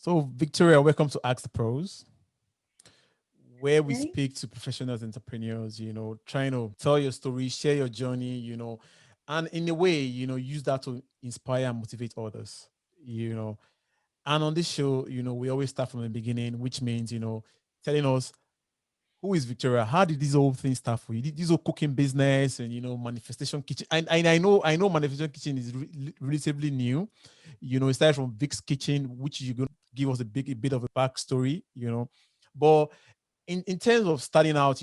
So, Victoria, welcome to Ask the Pros, where we Okay. speak to professionals, entrepreneurs, trying to tell your story, share your journey, and in a way, use that to inspire and motivate others, you know. And on this show, we always start from the beginning, which means, telling us who is Victoria, how did this whole thing start for you? This whole cooking business and, manifestation kitchen. And I know manifestation kitchen is relatively new. It started from Vic's kitchen, which you're going to give us a bit of a backstory, but in terms of starting out,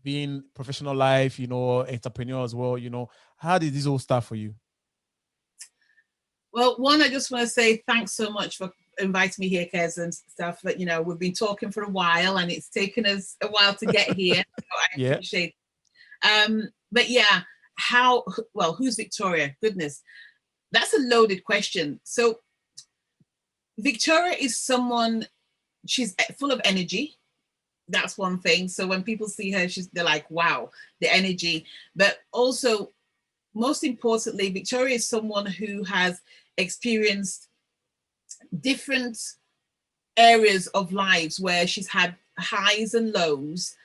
being professional life, entrepreneur as well, how did this all start for you? Well, one, I just want to say thanks so much for inviting me here, Kez, and stuff. But we've been talking for a while, and it's taken us a while to get here. So I Yeah. appreciate. But yeah, how? Well, who's Victoria? Goodness, that's a loaded question. So Victoria is someone. She's full of energy. That's one thing. So when people see her, they're like, "Wow, the energy." But also, most importantly, Victoria is someone who has experienced different areas of lives where she's had highs and lows,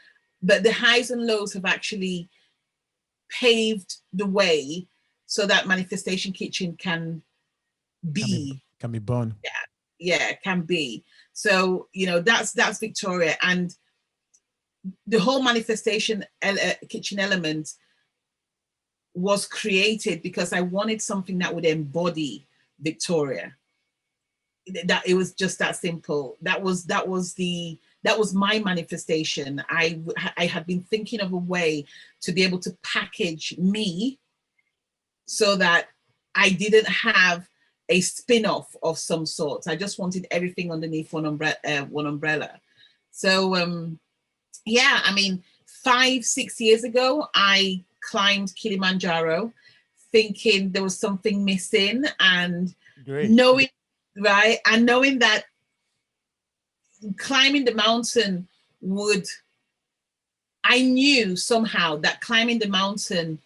but the highs and lows have actually paved the way so that Manifestation Kitchen can Can be be. can be born. Yeah, can be. So that's Victoria, and the whole Manifestation Kitchen element was created because I wanted something that would embody Victoria. That it was just that simple. That was my manifestation. I had been thinking of a way to be able to package me so that I didn't have a spin-off of some sort. I just wanted everything underneath one umbrella. So yeah, I mean, 5-6 years ago, I climbed Kilimanjaro, thinking there was something missing, and Great. knowing right, and knowing that climbing the mountain would, I knew somehow that climbing the mountain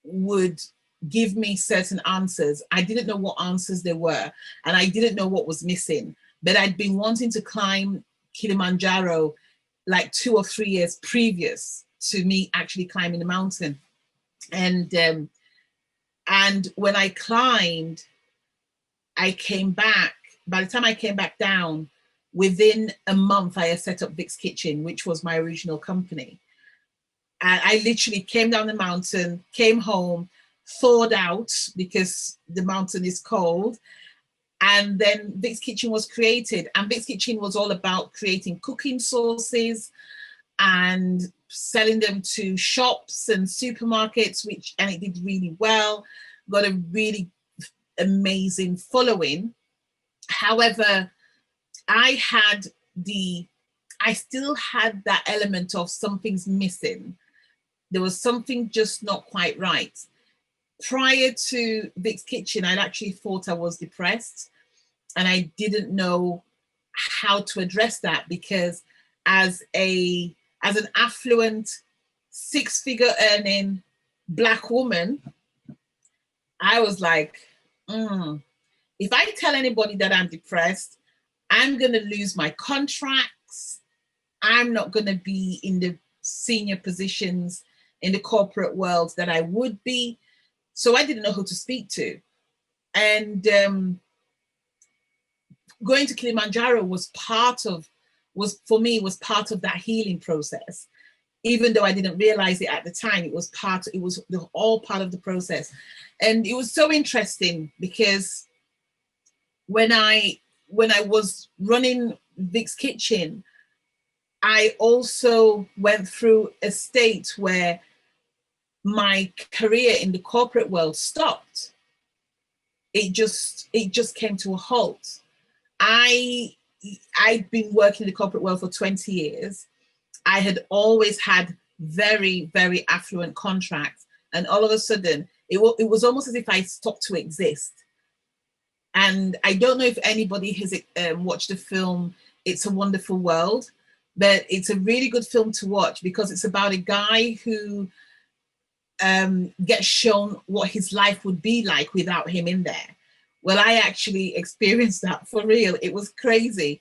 would give me certain answers. I didn't know what answers there were, and I didn't know what was missing. But I'd been wanting to climb Kilimanjaro like 2 or 3 years previous to me actually climbing the mountain. And when I climbed, I came back. By the time I came back down, within a month, I had set up Vic's Kitchen, which was my original company. And I literally came down the mountain, came home, thawed out because the mountain is cold. And then Vic's Kitchen was created. And Vic's Kitchen was all about creating cooking sauces and selling them to shops and supermarkets, and it did really well. Got a really amazing following. However, I had I still had that element of something's missing. There was something just not quite right. Prior to Vic's Kitchen, I'd actually thought I was depressed, and I didn't know how to address that because as an affluent 6-figure earning Black woman, I was like, if I tell anybody that I'm depressed, I'm going to lose my contracts. I'm not going to be in the senior positions in the corporate world that I would be. So I didn't know who to speak to. And going to Kilimanjaro was part of that healing process. Even though I didn't realize it at the time, it was all part of the process. And it was so interesting because when I was running Vic's Kitchen, I also went through a state where my career in the corporate world stopped. It just came to a halt. I'd been working in the corporate world for 20 years. I had always had very, very affluent contracts. And all of a sudden, it was almost as if I stopped to exist. And I don't know if anybody has watched the film It's a Wonderful World, but it's a really good film to watch because it's about a guy who gets shown what his life would be like without him in there. Well, I actually experienced that for real. It was crazy.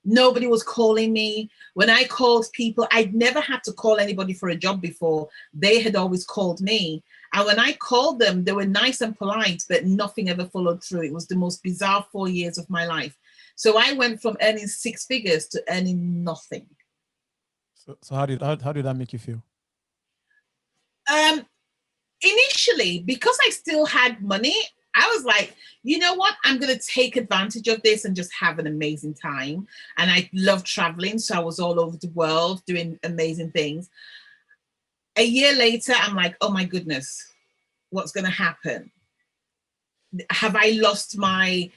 Nobody was calling me. When I called people, I'd never had to call anybody for a job before. They had always called me. And when I called them, they were nice and polite, but nothing ever followed through. It was the most bizarre 4 years of my life. So I went from earning six figures to earning nothing. So how did that make you feel? Um, Initially, because I still had money, I was like, you know what? I'm going to take advantage of this and just have an amazing time. And I love traveling. So I was all over the world doing amazing things. A year later, I'm like, oh my goodness, what's going to happen? Have I lost my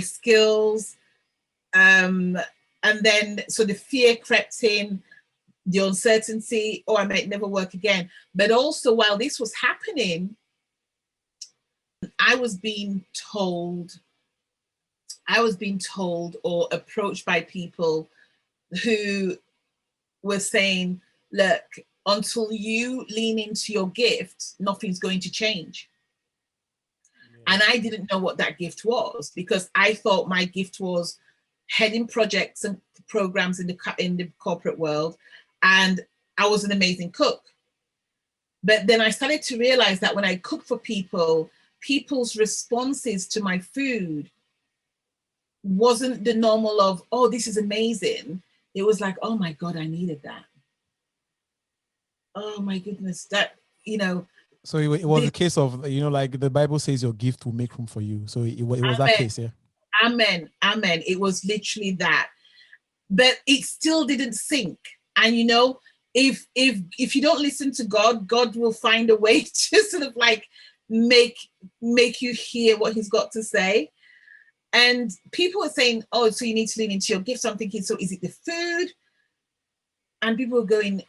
skills? And then so the fear crept in, the uncertainty, oh, I might never work again. But also while this was happening, I was being told or approached by people who were saying, look, until you lean into your gift, nothing's going to change. Yeah. And I didn't know what that gift was, because I thought my gift was heading projects and programs in the corporate world, and I was an amazing cook. But then I started to realize that when I cook for people, people's responses to my food wasn't the normal of, oh, this is amazing. It was like, oh my God, I needed that. Oh my goodness, that, you know. So it was a case of, like the Bible says, your gift will make room for you. So it was that Amen. case, yeah. Amen. Amen. It was literally that. But it still didn't sink. And if you don't listen to God, God will find a way to sort of like make you hear what he's got to say. And people are saying, oh, so you need to lean into your gift. So I'm thinking, so is it the food? And people are going,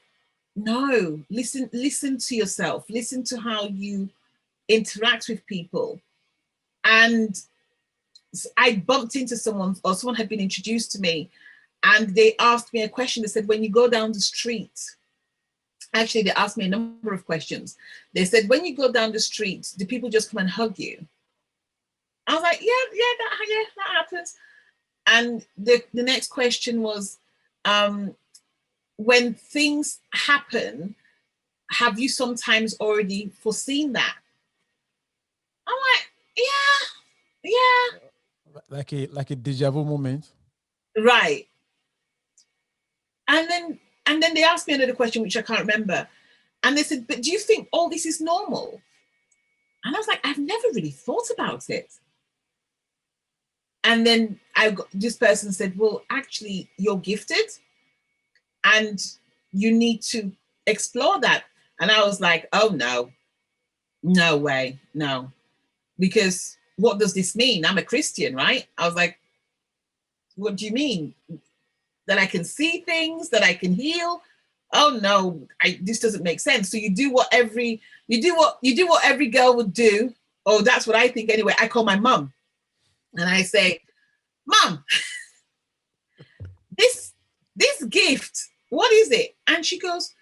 no, listen to yourself. Listen to how you interact with people. And I bumped into someone, or someone had been introduced to me, and they asked me a question. They said, when you go down the street, actually, they asked me a number of questions. They said, when you go down the street, do people just come and hug you? I was like, yeah, that happens. And the next question was, when things happen, have you sometimes already foreseen that? I'm like, yeah. Like a deja vu moment. Right. And then they asked me another question, which I can't remember. And they said, but do you think all this is normal? And I was like, I've never really thought about it. And then this person said, well, actually, you're gifted and you need to explore that. And I was like, oh, no way, no. Because what does this mean? I'm a Christian, right? I was like, what do you mean? That I can see things, that I can heal? Oh no, this doesn't make sense. So you do what every girl would do. Oh, that's what I think anyway. I call my mum and I say, Mom, this gift, what is it? And she goes,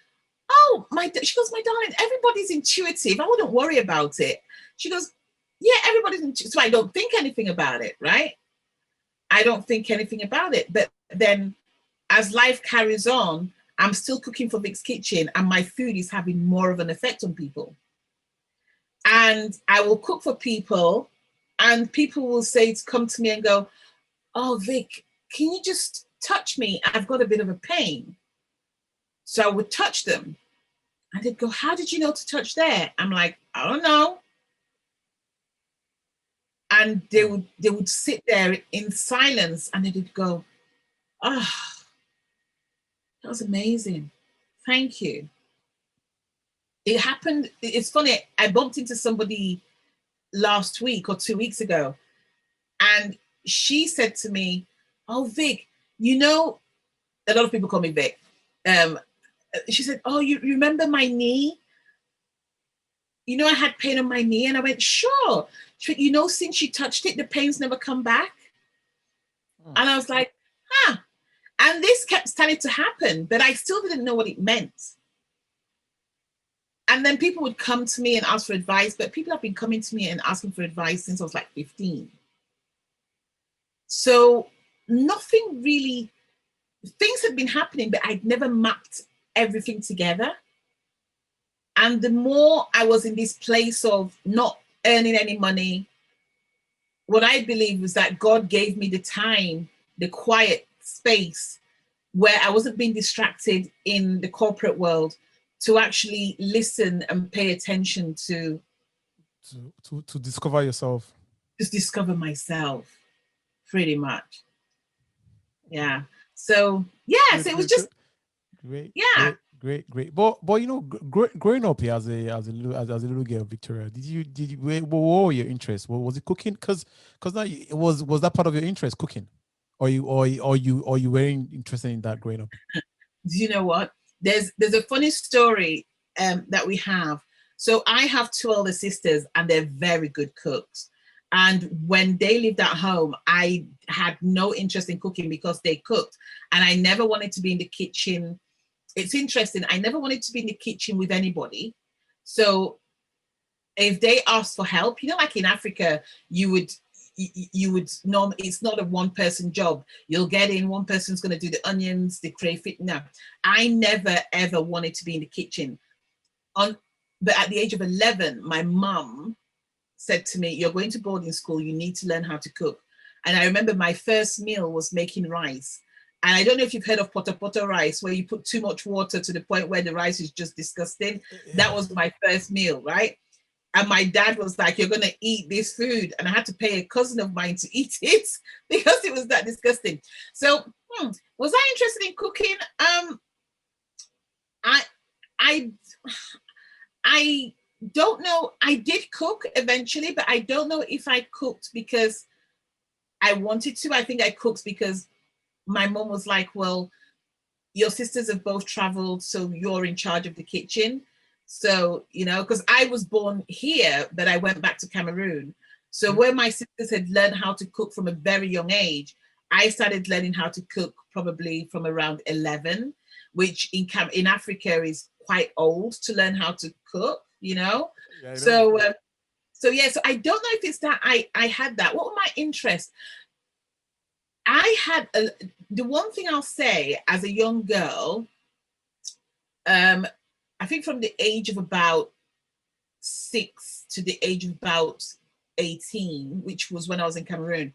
oh, my darling, everybody's intuitive. I wouldn't worry about it. She goes, yeah, everybody's intuitive. So I don't think anything about it, right? I don't think anything about it. But then as life carries on, I'm still cooking for Vic's Kitchen and my food is having more of an effect on people. And I will cook for people and people will come to me and go, oh, Vic, can you just touch me? I've got a bit of a pain. So I would touch them. And they'd go, how did you know to touch there? I'm like, I don't know. And they would sit there in silence and they'd go, oh, that was amazing. Thank you. It happened. It's funny. I bumped into somebody last week or 2 weeks ago, and she said to me, oh, Vic, a lot of people call me Vic. She said, oh, you remember my knee? I had pain on my knee. And I went, sure. She went, since you touched it, the pain's never come back. Oh. And I was like, huh. And this kept starting to happen, but I still didn't know what it meant. And then people would come to me and ask for advice, but people have been coming to me and asking for advice since I was like 15. So nothing really, things had been happening, but I'd never mapped everything together. And the more I was in this place of not earning any money, what I believe was that God gave me the time, the quiet space where I wasn't being distracted in the corporate world to actually listen and pay attention to discover yourself. to discover myself, pretty much. Yeah. So yes, Good, it was good, good. just Great, yeah. great, great, great. But you know, growing up here as a little girl, Victoria, what were your interests? What was it, cooking? Because now was that part of your interest, cooking, or you weren't interested in that growing up? Do you know what? There's a funny story that we have. So I have two older sisters, and they're very good cooks. And when they lived at home, I had no interest in cooking because they cooked, and I never wanted to be in the kitchen. It's interesting. I never wanted to be in the kitchen with anybody. So if they asked for help, like in Africa, you would normally, it's not a one person job. You'll get in, one person's going to do the onions, the crayfish. No, I never ever wanted to be in the kitchen. On But at the age of 11, my mum said to me, "You're going to boarding school. You need to learn how to cook." And I remember my first meal was making rice. And I don't know if you've heard of poto rice, where you put too much water to the point where the rice is just disgusting. That was my first meal, right? And my dad was like, "You're going to eat this food." And I had to pay a cousin of mine to eat it because it was that disgusting. So, was I interested in cooking? I, I, I don't know. I did cook eventually, but I don't know if I cooked because I wanted to. I think I cooked because my mom was like, "Well, your sisters have both traveled, so you're in charge of the kitchen." So, because I was born here, but I went back to Cameroon. So, where my sisters had learned how to cook from a very young age, I started learning how to cook probably from around 11, which in Africa is quite old to learn how to cook. Yeah, I know. So, so I don't know if it's that I had that. What were my interests? The one thing I'll say as a young girl, I think from the age of about 6 to the age of about 18, which was when I was in Cameroon,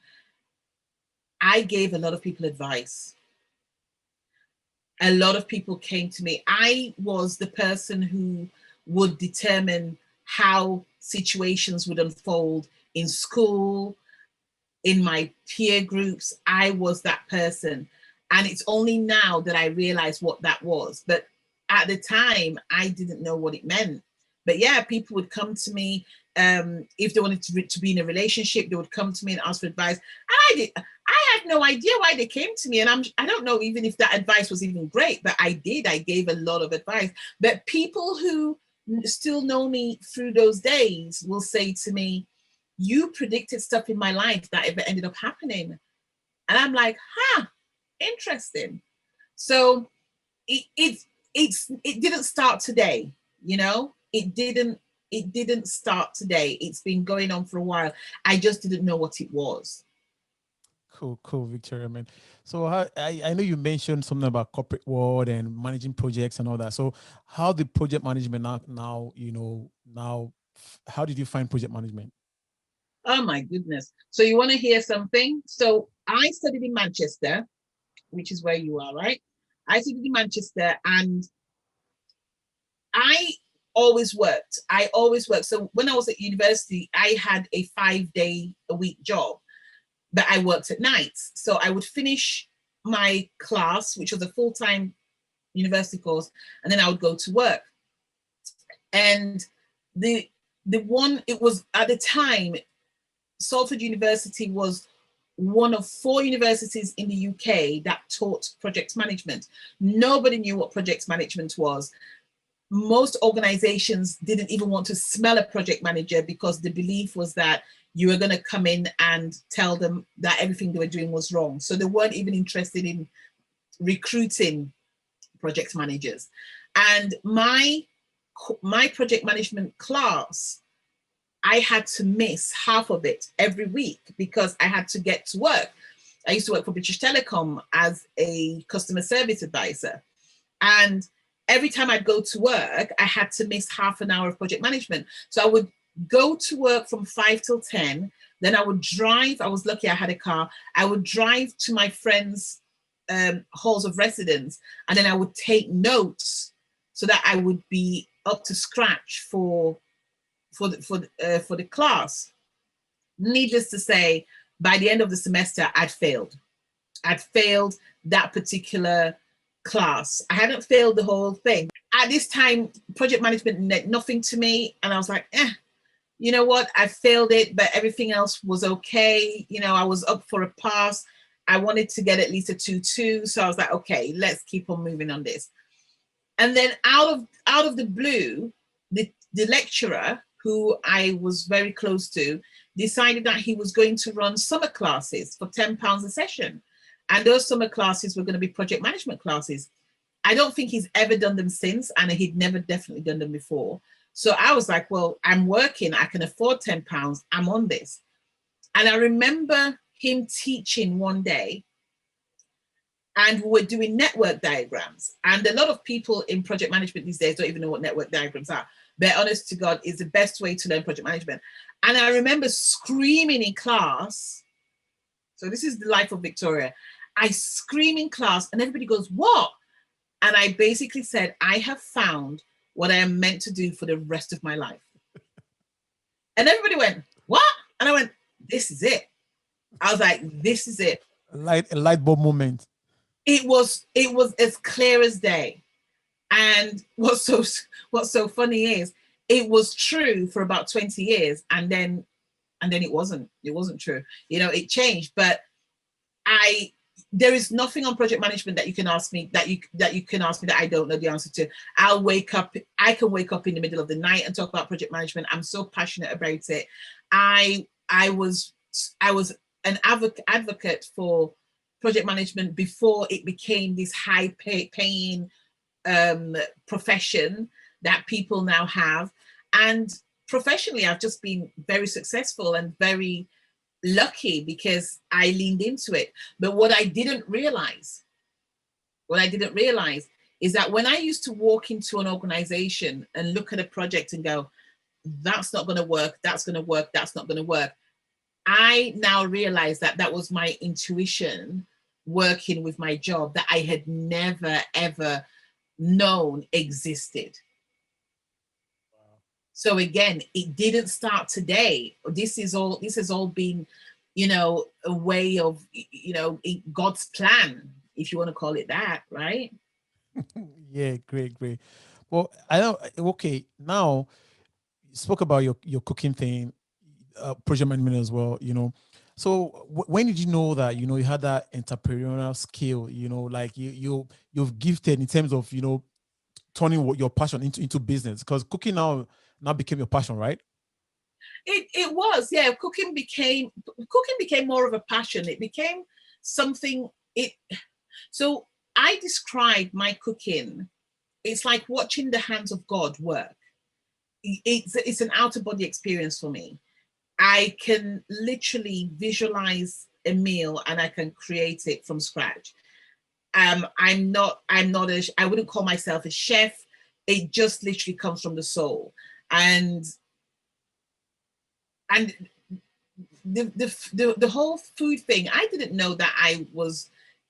I gave a lot of people advice. A lot of people came to me. I was the person who would determine how situations would unfold in school, in my peer groups. I was that person. And it's only now that I realize what that was. But at the time, I didn't know what it meant. But yeah, people would come to me if they wanted to be in a relationship. They would come to me and ask for advice. And I had no idea why they came to me. And I don't know even if that advice was even great, but I did. I gave a lot of advice. But people who still know me through those days will say to me, "You predicted stuff in my life that ever ended up happening." And I'm like, interesting. So it didn't start today, it didn't start today. It's been going on for a while. I just didn't know what it was. Cool, cool, Victoria, man. So I know you mentioned something about corporate world and managing projects and all that. So how the project management now, how did you find project management? Oh my goodness. So you want to hear something? So I studied in Manchester, which is where you are, right? I studied in Manchester, and I always worked. I always worked. So when I was at university, I had a 5 day a week job, but I worked at nights. So I would finish my class, which was a full-time university course, and then I would go to work. And the one, it was at the time, Salford University was one of 4 universities in the UK that taught project management. Nobody knew what project management was. Most organizations didn't even want to smell a project manager because the belief was that you were going to come in and tell them that everything they were doing was wrong. So they weren't even interested in recruiting project managers. And my my project management class, I had to miss half of it every week because I had to get to work. I used to work for British Telecom as a customer service advisor. And every time I'd go to work, I had to miss half an hour of project management. So I would go to work from 5 till 10. Then I would drive. I was lucky I had a car. I would drive to my friends' halls of residence, and then I would take notes so that I would be up to scratch for the class. Needless to say, by the end of the semester, I'd failed. I'd failed that particular class. I hadn't failed the whole thing. At this time, project management meant nothing to me. And I was like, you know what? I failed it, but everything else was okay. You know, I was up for a pass. I wanted to get at least a 2-2. So I was like, okay, let's keep on moving on this. And then out of the blue, the lecturer, who I was very close to, decided that he was going to run summer classes for £10 a session. And those summer classes were going to be project management classes. I don't think he's ever done them since, and he'd never definitely done them before. So I was like, well, I'm working, I can afford £10, I'm on this. And I remember him teaching one day, and we were doing network diagrams. And a lot of people in project management these days don't even know what network diagrams are. But honest to God, is the best way to learn project management. And I remember screaming in class. So this is the life of Victoria. I scream in class and everybody goes, what? And I basically said, I have found what I am meant to do for the rest of my life. And everybody went, what? And I went, this is it. I was like, this is it. A light bulb moment. It was as clear as day. And what's so funny is it was true for about 20 years, and then it wasn't true. You know, it changed. But there is nothing on project management that you can ask me that I don't know the answer to. I can wake up in the middle of the night and talk about project management. I'm so passionate about it. I was an advocate for project management before it became this high paying profession that people now have. And professionally, I've just been very successful and very lucky because I leaned into it. But what I didn't realize is that when I used to walk into an organization and look at a project and go, that's not going to work, that's going to work, that's not going to work, I now realize that that was my intuition working with my job that I had never, ever known existed. So again, it didn't start today. This has all been, you know, a way of, you know, God's plan, if you want to call it that, right? Yeah, great. Well, I know. Okay, now you spoke about your cooking thing, project management as well. You know, so when did you know that you had that entrepreneurial skill? You know, like you've gifted in terms of turning your passion into business, because cooking now became your passion, right? It was, yeah. Cooking became more of a passion. It became something. So I describe my cooking. It's like watching the hands of God work. It's an out of body experience for me. I can literally visualize a meal and I can create it from scratch. I wouldn't call myself a chef. It just literally comes from the soul. And the whole food thing, I didn't know that I was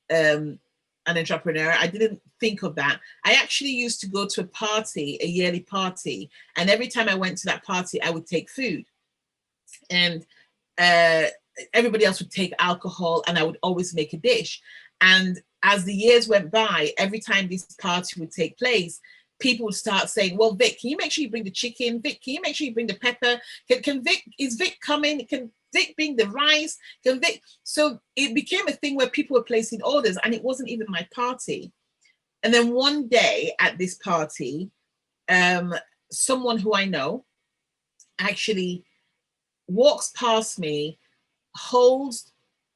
an entrepreneur. I didn't think of that. I actually used to go to a yearly party, and every time I went to that party, I would take food, and everybody else would take alcohol, and I would always make a dish. And as the years went by, every time this party would take place, people would start saying, well, Vic, can you make sure you bring the chicken? Vic, can you make sure you bring the pepper? Is Vic coming? Can Vic bring the rice? Can Vic? So it became a thing where people were placing orders, and it wasn't even my party. And then one day at this party, someone who I know actually walks past me, holds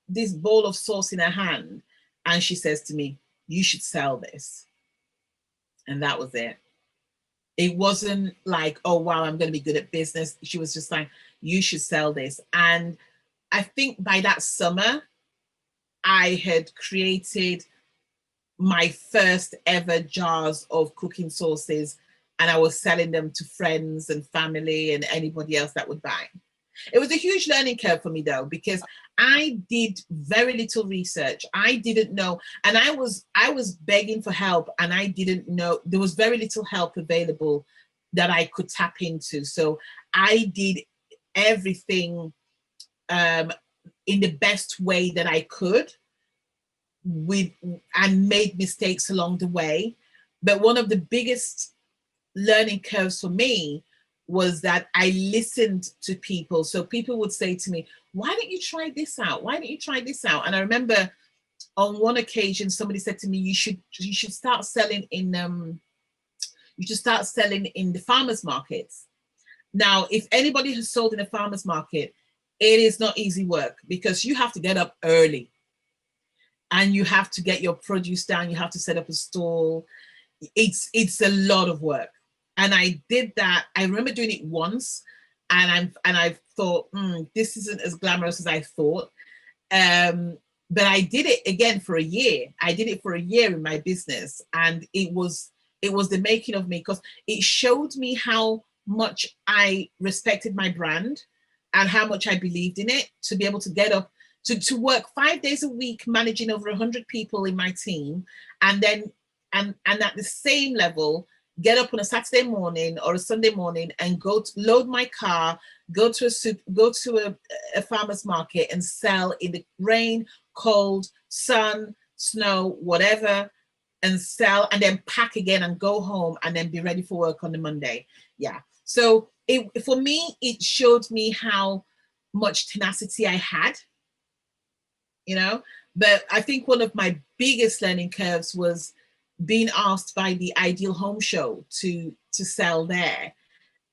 this bowl of sauce in her hand, and she says to me, you should sell this. And that was it. It wasn't like, oh, wow, I'm going to be good at business. She was just like, you should sell this. And I think by that summer, I had created my first ever jars of cooking sauces, and I was selling them to friends and family and anybody else that would buy. It was a huge learning curve for me though, because I did very little research. I didn't know, and I was begging for help, and I didn't know, there was very little help available that I could tap into. So I did everything in the best way that I could, with and made mistakes along the way. But one of the biggest learning curves for me was that I listened to people. So people would say to me, why don't you try this out? Why don't you try this out? And I remember on one occasion somebody said to me, you should start selling in the farmers markets. Now, if anybody has sold in a farmers market, it is not easy work, because you have to get up early and you have to get your produce down, you have to set up a stall. It's a lot of work. And I did that. I remember doing it once, and I thought, this isn't as glamorous as I thought. But I did it again for a year. I did it for a year in my business, and it was the making of me, because it showed me how much I respected my brand and how much I believed in it, to be able to get up to work 5 days a week, managing over 100 people in my team, and then and at the same level, get up on a Saturday morning or a Sunday morning and load my car, go to a farmer's market and sell in the rain, cold, sun, snow, whatever, and sell, and then pack again and go home and then be ready for work on the Monday. Yeah. So for me, it showed me how much tenacity I had, you know. But I think one of my biggest learning curves was being asked by the Ideal Home Show to sell there.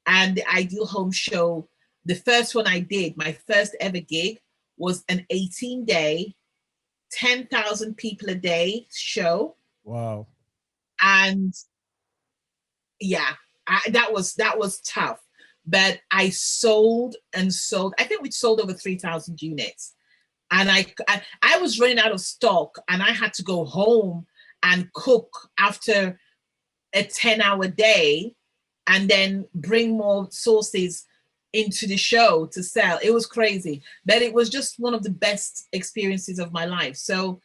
And the Ideal Home Show, the first one I did, my first ever gig, was an 18-day, 10,000 people a day show. Wow. And yeah, that was tough. But I sold and sold. I think we sold over 3,000 units. And I was running out of stock, and I had to go home and cook after a 10-hour day, and then bring more sauces into the show to sell. It was crazy, but it was just one of the best experiences of my life. So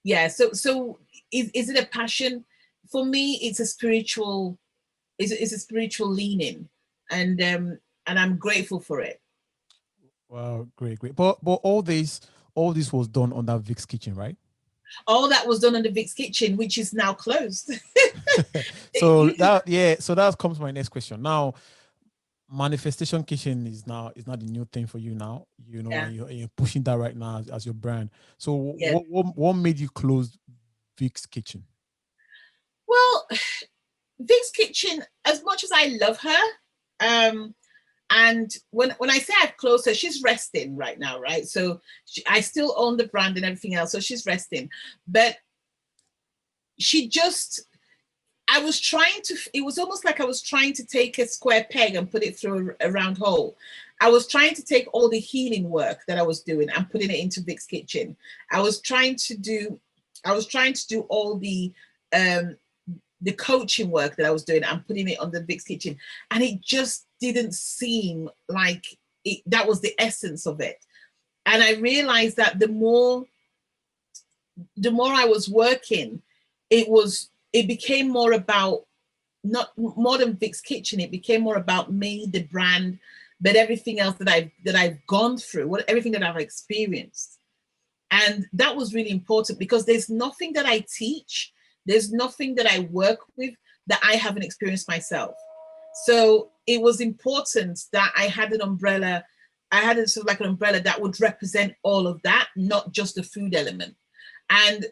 yeah, so is it a passion? For me, it's a spiritual leaning, and I'm grateful for it. Wow, great, great. But all this was done under Vic's kitchen, right? All that was done under Vic's Kitchen, which is now closed. So that, yeah, so that comes my next question. Now, manifestation kitchen is not the new thing for you now, you know, Yeah, and you're pushing that right now as your brand. So yeah. what made you close Vic's kitchen? Well, Vic's Kitchen, as much as I love her, um, and when I say I've closed her, she's resting right now, right? So I still own the brand and everything else, so she's resting. But she just, I was trying to, it was almost like I was trying to take a square peg and put it through a round hole. I was trying to take all the healing work that I was doing and putting it into Vic's Kitchen. I was trying to do, I was trying to do all um, the coaching work that I was doing and putting it on the Vic's Kitchen. And it just didn't seem like that was the essence of it. And I realized that the more I was working, it became more about, not more than Vic's Kitchen. It became more about me, the brand, but everything else that I've gone through, everything that I've experienced. And that was really important, because there's nothing that I teach, there's nothing that I work with that I haven't experienced myself. So it was important that I had an umbrella. I had sort of like an umbrella that would represent all of that, not just the food element. And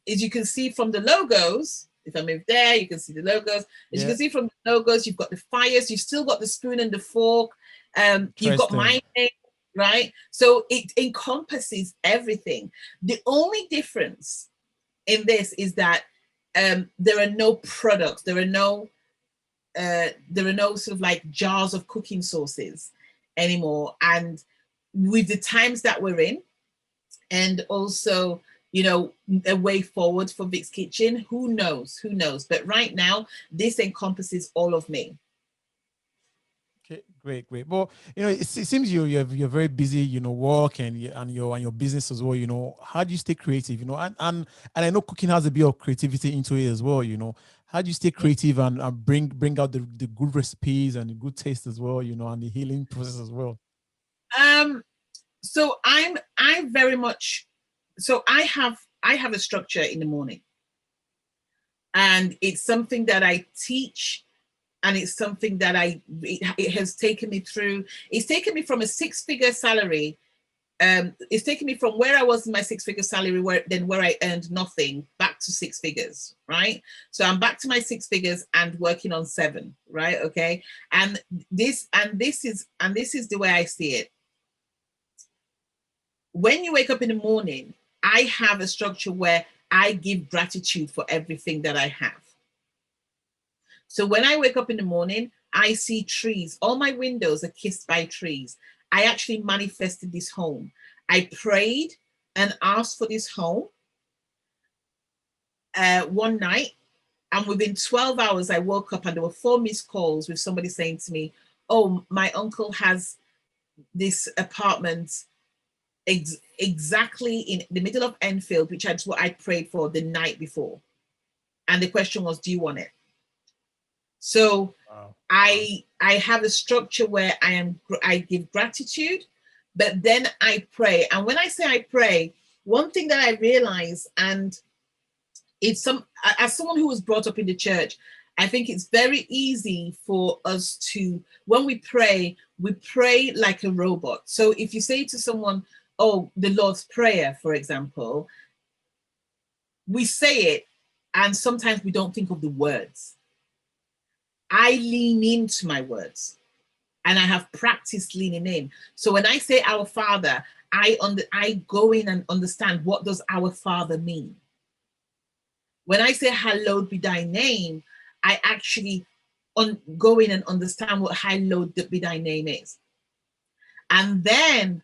as you can see from the logos, if I move there, you can see the logos. As you Yeah, can see from the logos, you've got the fires, you've still got the spoon and the fork, you've got interesting. my name, right? So it encompasses everything. The only difference in this is that there are no products, there are no there are no sort of like jars of cooking sauces anymore. And with the times that we're in, and also, you know, a way forward for Vic's Kitchen, who knows? Who knows? But right now, this encompasses all of me. Okay, great, great. Well, you know, it seems you're very busy, you know, work and your business as well. You know, how do you stay creative? You know, and I know cooking has a bit of creativity into it as well. You know, how do you stay creative and bring out the good recipes and the good taste as well? You know, and the healing process as well. Um, so I'm very much, so I have a structure in the morning, and it's something that I teach, and it's something that it has taken me through. It's taken me from a six-figure salary. It's taken me from where I was in my six-figure salary, where I earned nothing, back to six figures, right? So I'm back to my six figures and working on seven, right? Okay. And this is the way I see it. When you wake up in the morning, I have a structure where I give gratitude for everything that I have. So when I wake up in the morning, I see trees. All my windows are kissed by trees. I actually manifested this home. I prayed and asked for this home one night. And within 12 hours, I woke up and there were 4 missed calls with somebody saying to me, oh, my uncle has this apartment exactly in the middle of Enfield, which is what I prayed for the night before. And the question was, do you want it? So wow. I have a structure where I give gratitude, but then I pray. And when I say I pray, one thing that I realize, and it's as someone who was brought up in the church, I think it's very easy for us to, when we pray like a robot. So if you say to someone, oh, the Lord's Prayer, for example, we say it and sometimes we don't think of the words. I lean into my words and I have practiced leaning in. So when I say our Father, I go in and understand, what does our Father mean? When I say hallowed be thy name, I actually go in and understand what hallowed be thy name is. And then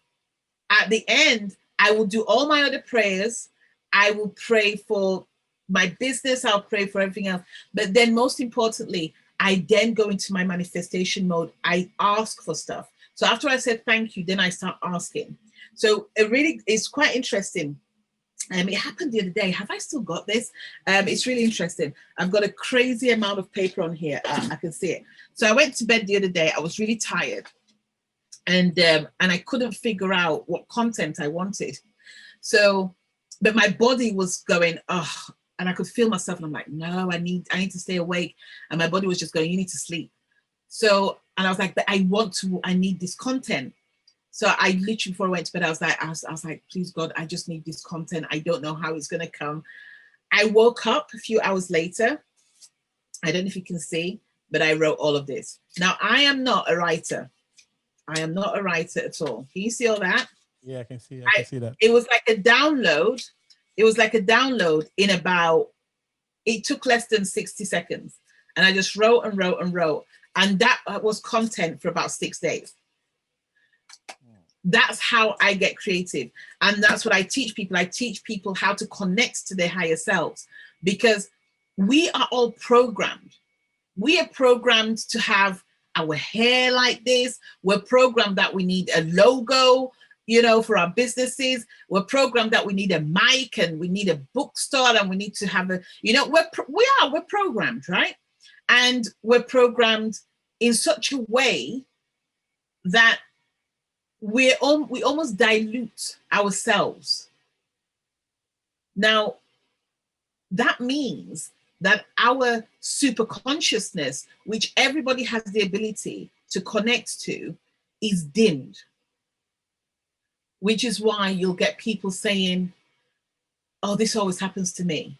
at the end, I will do all my other prayers. I will pray for my business. I'll pray for everything else. But then most importantly, I then go into my manifestation mode. I ask for stuff. So after I said thank you, then I start asking. So it's quite interesting. It happened the other day. Have I still got this? It's really interesting. I've got a crazy amount of paper on here. I can see it. So I went to bed the other day. I was really tired. And I couldn't figure out what content I wanted. So, but my body was going, oh, and I could feel myself. And I'm like, no, I need to stay awake. And my body was just going, you need to sleep. So, and I was like, but I need this content. So I literally, before I went to bed, I was like, please God, I just need this content. I don't know how it's going to come. I woke up a few hours later. I don't know if you can see, but I wrote all of this. Now, I am not a writer. I am not a writer at all. Can you see all that? Yeah, I can see. I can see that. It was like a download. It was like a download in about, it took less than 60 seconds. And I just wrote and wrote and wrote. And that was content for about 6 days. That's how I get creative. And that's what I teach people. I teach people how to connect to their higher selves, because we are all programmed. We are programmed to have our hair like this. We're programmed that we need a logo, you know, for our businesses. We're programmed that we need a mic and we need a bookstore and we need to have a, you know, we're programmed, right? And we're programmed in such a way that we almost dilute ourselves. Now, that means that our super consciousness, which everybody has the ability to connect to, is dimmed. Which is why you'll get people saying, oh, this always happens to me.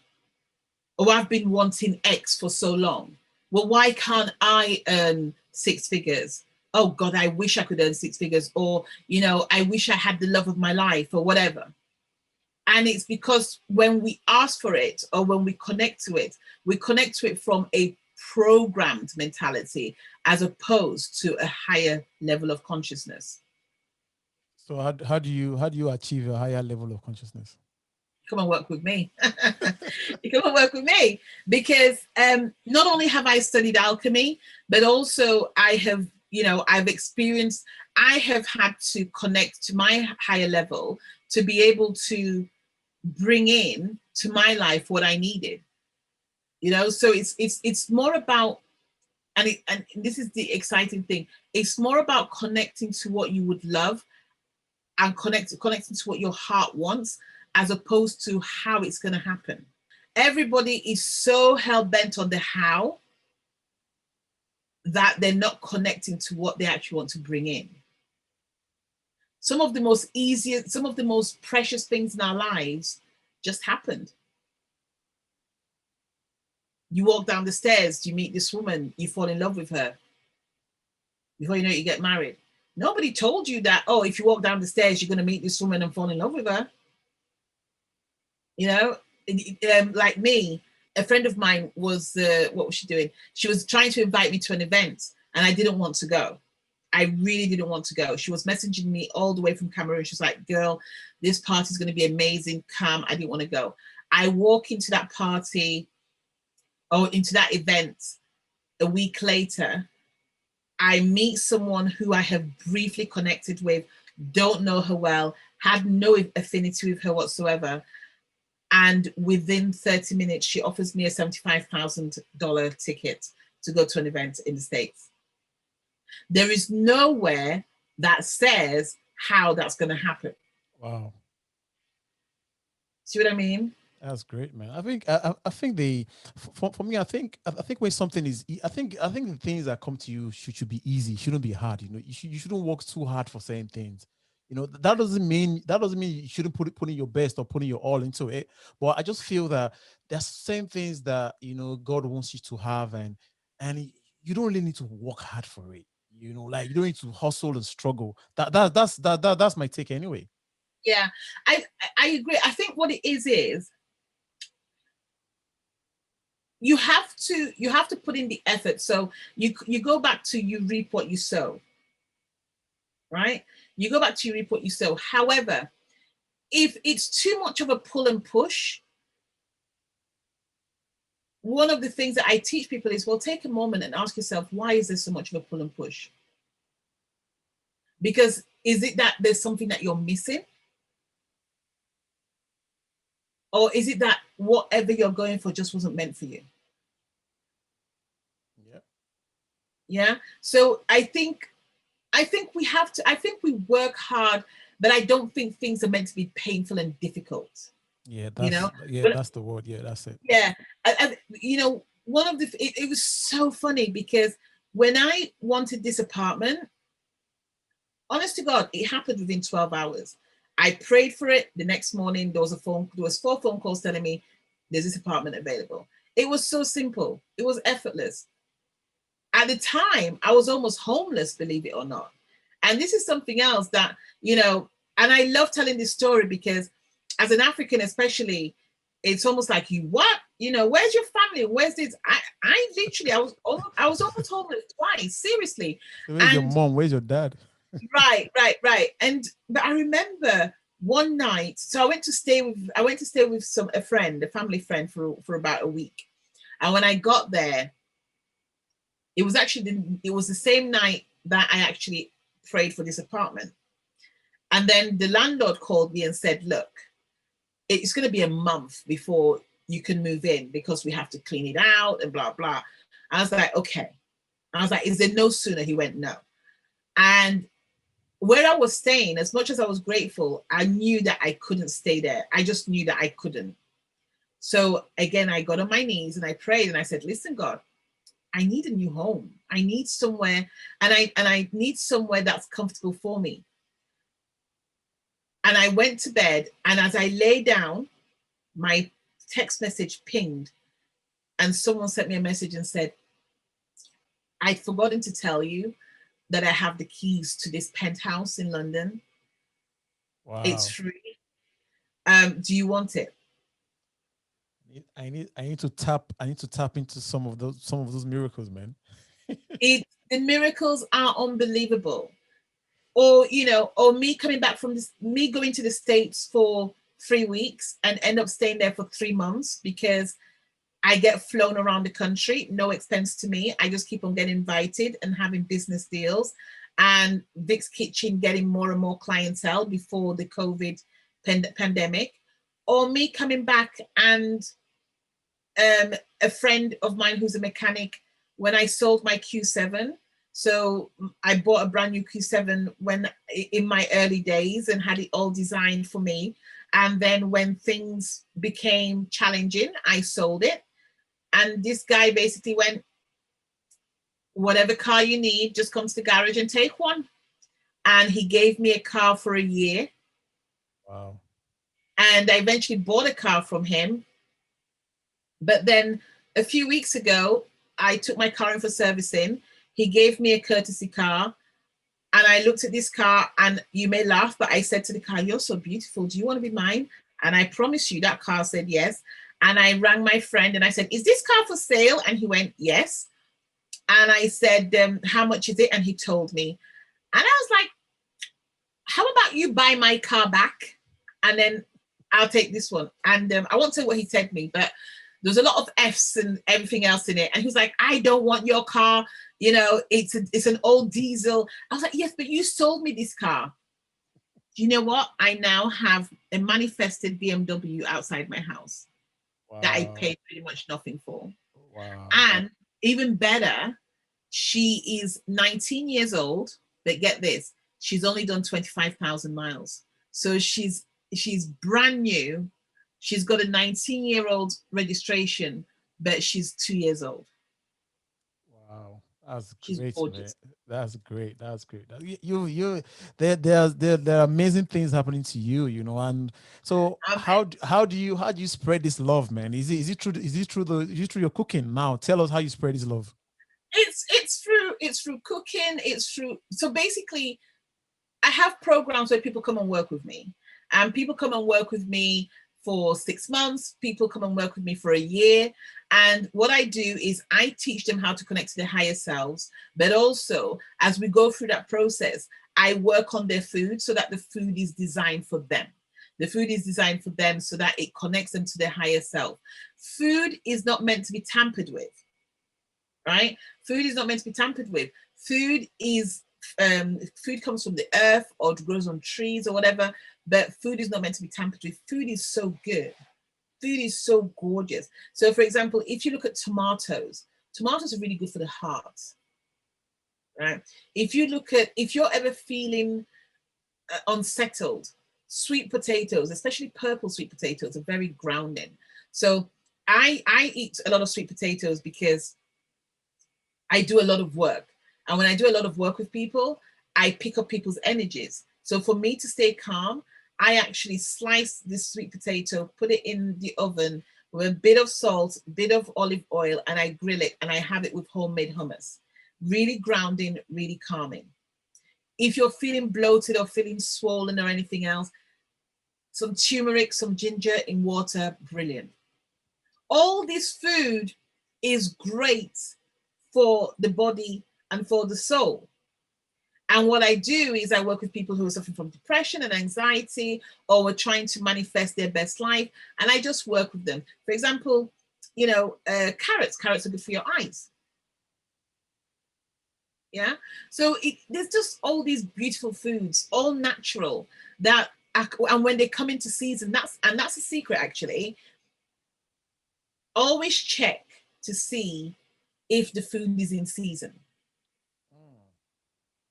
Or I've been wanting X for so long. Well, why can't I earn 6 figures? Oh God, I wish I could earn 6 figures. Or, you know, I wish I had the love of my life or whatever. And it's because when we ask for it or when we connect to it, we connect to it from a programmed mentality as opposed to a higher level of consciousness. So how do you achieve a higher level of consciousness? Come and work with me. You come and work with me because not only have I studied alchemy, but also I have, I've experienced, I have had to connect to my higher level to be able to bring in to my life what I needed. So it's more about, and this is the exciting thing. It's more about connecting to what you would love and connecting to what your heart wants, as opposed to how it's going to happen. Everybody is so hell bent on the how that they're not connecting to what they actually want to bring in. Some of the most precious things in our lives just happened. You walk down the stairs, you meet this woman, you fall in love with her. Before you know it, you get married. Nobody told you that, oh, if you walk down the stairs, you're going to meet this woman and fall in love with her. Like me, a friend of mine was, what was she doing? She was trying to invite me to an event and I didn't want to go. I really didn't want to go. She was messaging me all the way from Cameroon. She was like, girl, this party is going to be amazing. Come. I didn't want to go. I walk into that party or into that event a week later. I meet someone who I have briefly connected with, don't know her well, had no affinity with her whatsoever. And within 30 minutes, she offers me a $75,000 ticket to go to an event in the States. There is nowhere that says how that's going to happen. Wow. See what I mean? That's great, man. I think for me, I think when something is I think the things that come to you should be easy, shouldn't be hard. You shouldn't work too hard for certain things. That doesn't mean you shouldn't put in your best or putting your all into it. But I just feel that there's same things that God wants you to have, and you don't really need to work hard for it. Like you don't need to hustle and struggle. That's my take anyway. Yeah, I agree. I think what it is you have to put in the effort. So you go back to you reap what you sow, right? You go back to you reap what you sow. However, if it's too much of a pull and push, one of the things that I teach people is, well, take a moment and ask yourself, why is there so much of a pull and push? Because is it that there's something that you're missing? Or is it that whatever you're going for just wasn't meant for you? Yeah. Yeah. So I think we have to, I think we work hard, but I don't think things are meant to be painful and difficult, Yeah, you know? But that's the word. Yeah, that's it. yeah, one of it was so funny because when I wanted this apartment, honest to God, it happened within 12 hours. I prayed for it. The next morning, there was 4 phone calls telling me there's this apartment available. It was so simple. It was effortless. At the time, I was almost homeless, believe it or not. And this is something else that, and I love telling this story because as an African, especially, it's almost like you, what? Where's your family? Where's this? I literally, I was almost homeless twice, seriously. So where's your And mom? Where's your dad? right. But I remember one night, so I went to stay with a friend, a family friend for about a week. And when I got there, it was the same night that I actually prayed for this apartment. And then the landlord called me and said, look, it's going to be a month before you can move in because we have to clean it out and blah, blah. I was like, okay. I was like, is there no sooner? He went, no. And where I was staying, as much as I was grateful, I knew that I couldn't stay there. I just knew that I couldn't. So again, I got on my knees and I prayed and I said, listen, God, I need a new home. I need somewhere, and I need somewhere that's comfortable for me. And I went to bed, and as I lay down, my text message pinged, and someone sent me a message and said, I'd forgotten to tell you that I have the keys to this penthouse in London. It's Wow. free. Do you want it? I need to tap into some of those miracles, man. The miracles are unbelievable. Or or me coming back from this, me going to the States for 3 weeks and end up staying there for 3 months because I get flown around the country, no expense to me. I just keep on getting invited and having business deals, and Vic's Kitchen getting more and more clientele before the COVID pandemic. Or me coming back and a friend of mine who's a mechanic, when I sold my Q7. So I bought a brand new Q7 when in my early days and had it all designed for me. And then when things became challenging, I sold it. And this guy basically went, whatever car you need, just come to the garage and take one. And he gave me a car for a year. Wow. And I eventually bought a car from him. But then a few weeks ago, I took my car in for servicing. He gave me a courtesy car. And I looked at this car, and you may laugh, but I said to the car, "You're so beautiful. Do you want to be mine?" And I promise you that car said yes. And I rang my friend and I said, "Is this car for sale?" And he went, "Yes." And I said, "How much is it?" And he told me. And I was like, "How about you buy my car back and then I'll take this one?" And I won't say what he said me, but there's a lot of F's and everything else in it. And he was like, "I don't want your car. It's an old diesel." I was like, "Yes, but you sold me this car." Do you know what? I now have a manifested BMW outside my house that I Wow. paid pretty much nothing for. Wow. And even better, she is 19 years old, but get this, she's only done 25,000 miles. So she's brand new. She's got a 19-year-old registration, but she's 2 years old. Wow, that's She's great, man. gorgeous. That's great. That's great. There are amazing things happening to you, And so, Um, how do you spread this love, man? Is it through your cooking? Now, tell us how you spread this love. it's through cooking. It's through so basically I have programs where people come and work with me, and people come and work with me for 6 months. People come and work with me for a year. And what I do is I teach them how to connect to their higher selves. But also, as we go through that process, I work on their food so that the food is designed for them. The food is designed for them so that it connects them to their higher self. Food is not meant to be tampered with, right? Food is not meant to be tampered with. Food comes from the earth or it grows on trees or whatever, but food is not meant to be tampered with. Food is so good. Food is so gorgeous. So, for example, if you look at tomatoes are really good for the heart, right? If you're ever feeling unsettled, sweet potatoes, especially purple sweet potatoes, are very grounding. So, I eat a lot of sweet potatoes because I do a lot of work. And when I do a lot of work with people, I pick up people's energies. So for me to stay calm, I actually slice this sweet potato, put it in the oven with a bit of salt, a bit of olive oil, and I grill it and I have it with homemade hummus. Really grounding, really calming. If you're feeling bloated or feeling swollen or anything else, some turmeric, some ginger in water, brilliant. All this food is great for the body and for the soul. And what I do is I work with people who are suffering from depression and anxiety, or are trying to manifest their best life. And I just work with them. For example, carrots. Carrots are good for your eyes. Yeah. So there's just all these beautiful foods, all natural, and when they come into season, that's a secret actually. Always check to see if the food is in season, Mm.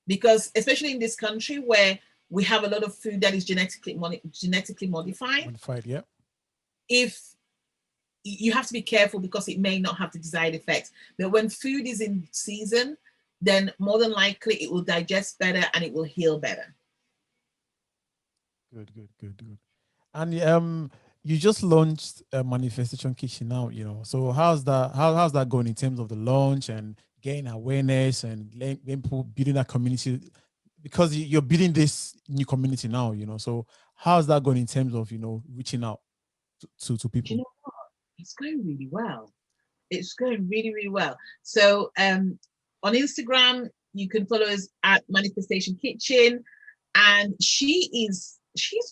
because especially in this country where we have a lot of food that is genetically modified, Modified, yeah. if you have to be careful because it may not have the desired effect. But when food is in season, then more than likely it will digest better and it will heal better. Good, good, good, good. And you just launched a manifestation kitchen now, So how's that going in terms of the launch and getting awareness and letting people building that community? Because you're building this new community now, So how's that going in terms of reaching out to Do you people? know? It's going really well. It's going really, really well. So on Instagram, you can follow us at Manifestation Kitchen, and she's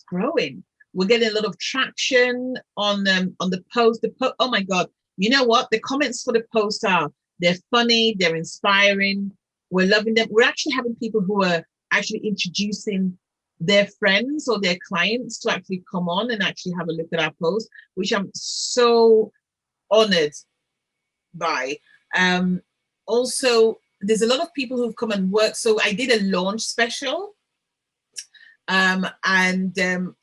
growing. We're getting a lot of traction on the post. Oh my God! You know what? The comments for the post are, they're funny, they're inspiring. We're loving them. We're actually having people who are actually introducing their friends or their clients to actually come on and actually have a look at our post, which I'm so honored by. Um, Also, there's a lot of people who've come and worked. So I did a launch special, um, and um,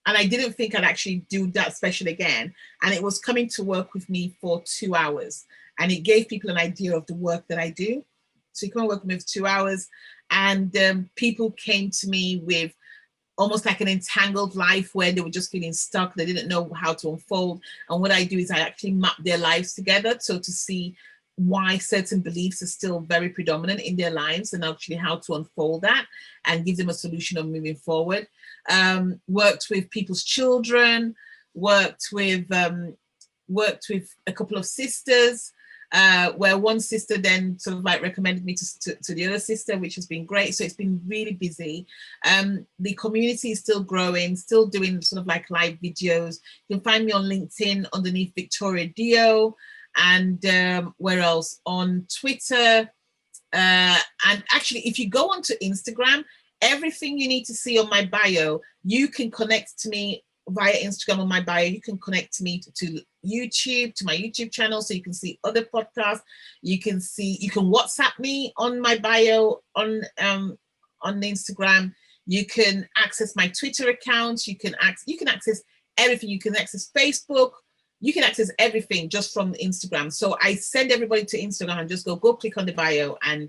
and I didn't think I'd actually do that special again. And it was coming to work with me for 2 hours, and it gave people an idea of the work that I do. So you come and work with me for 2 hours, and people came to me with almost like an entangled life where they were just feeling stuck. They didn't know how to unfold. And what I do is I actually map their lives together. So to see why certain beliefs are still very predominant in their lives and actually how to unfold that and give them a solution of moving forward. Worked with people's children, worked with a couple of sisters, where one sister then sort of like recommended me to the other sister, which has been great. So it's been really busy. The community is still growing, still doing sort of like live videos. You can find me on LinkedIn underneath Victoria Dioh, and where else? On Twitter. And actually, if you go onto Instagram, everything you need to see on my bio, you can connect to me via Instagram on my bio. You can connect to me to YouTube, to my YouTube channel, so you can see other podcasts. You can WhatsApp me on my bio on Instagram. You can access my Twitter account. You can access everything. You can access Facebook. You can access everything just from Instagram. So I send everybody to Instagram and just go click on the bio and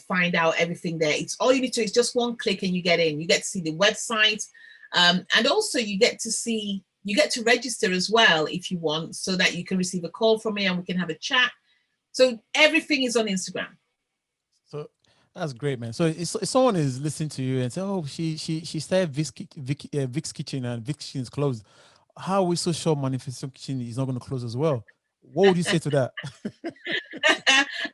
find out everything there. It's all you need to. It's just one click and you get in. You get to see the website. And also you get to register as well if you want, so that you can receive a call from me and we can have a chat. So everything is on Instagram. So that's great, man. So if someone is listening to you and say, "Oh, she started Vic's Kitchen and Vic's Kitchen is closed," how are we so sure Manifestation Kitchen is not going to close as well? What would you say to that?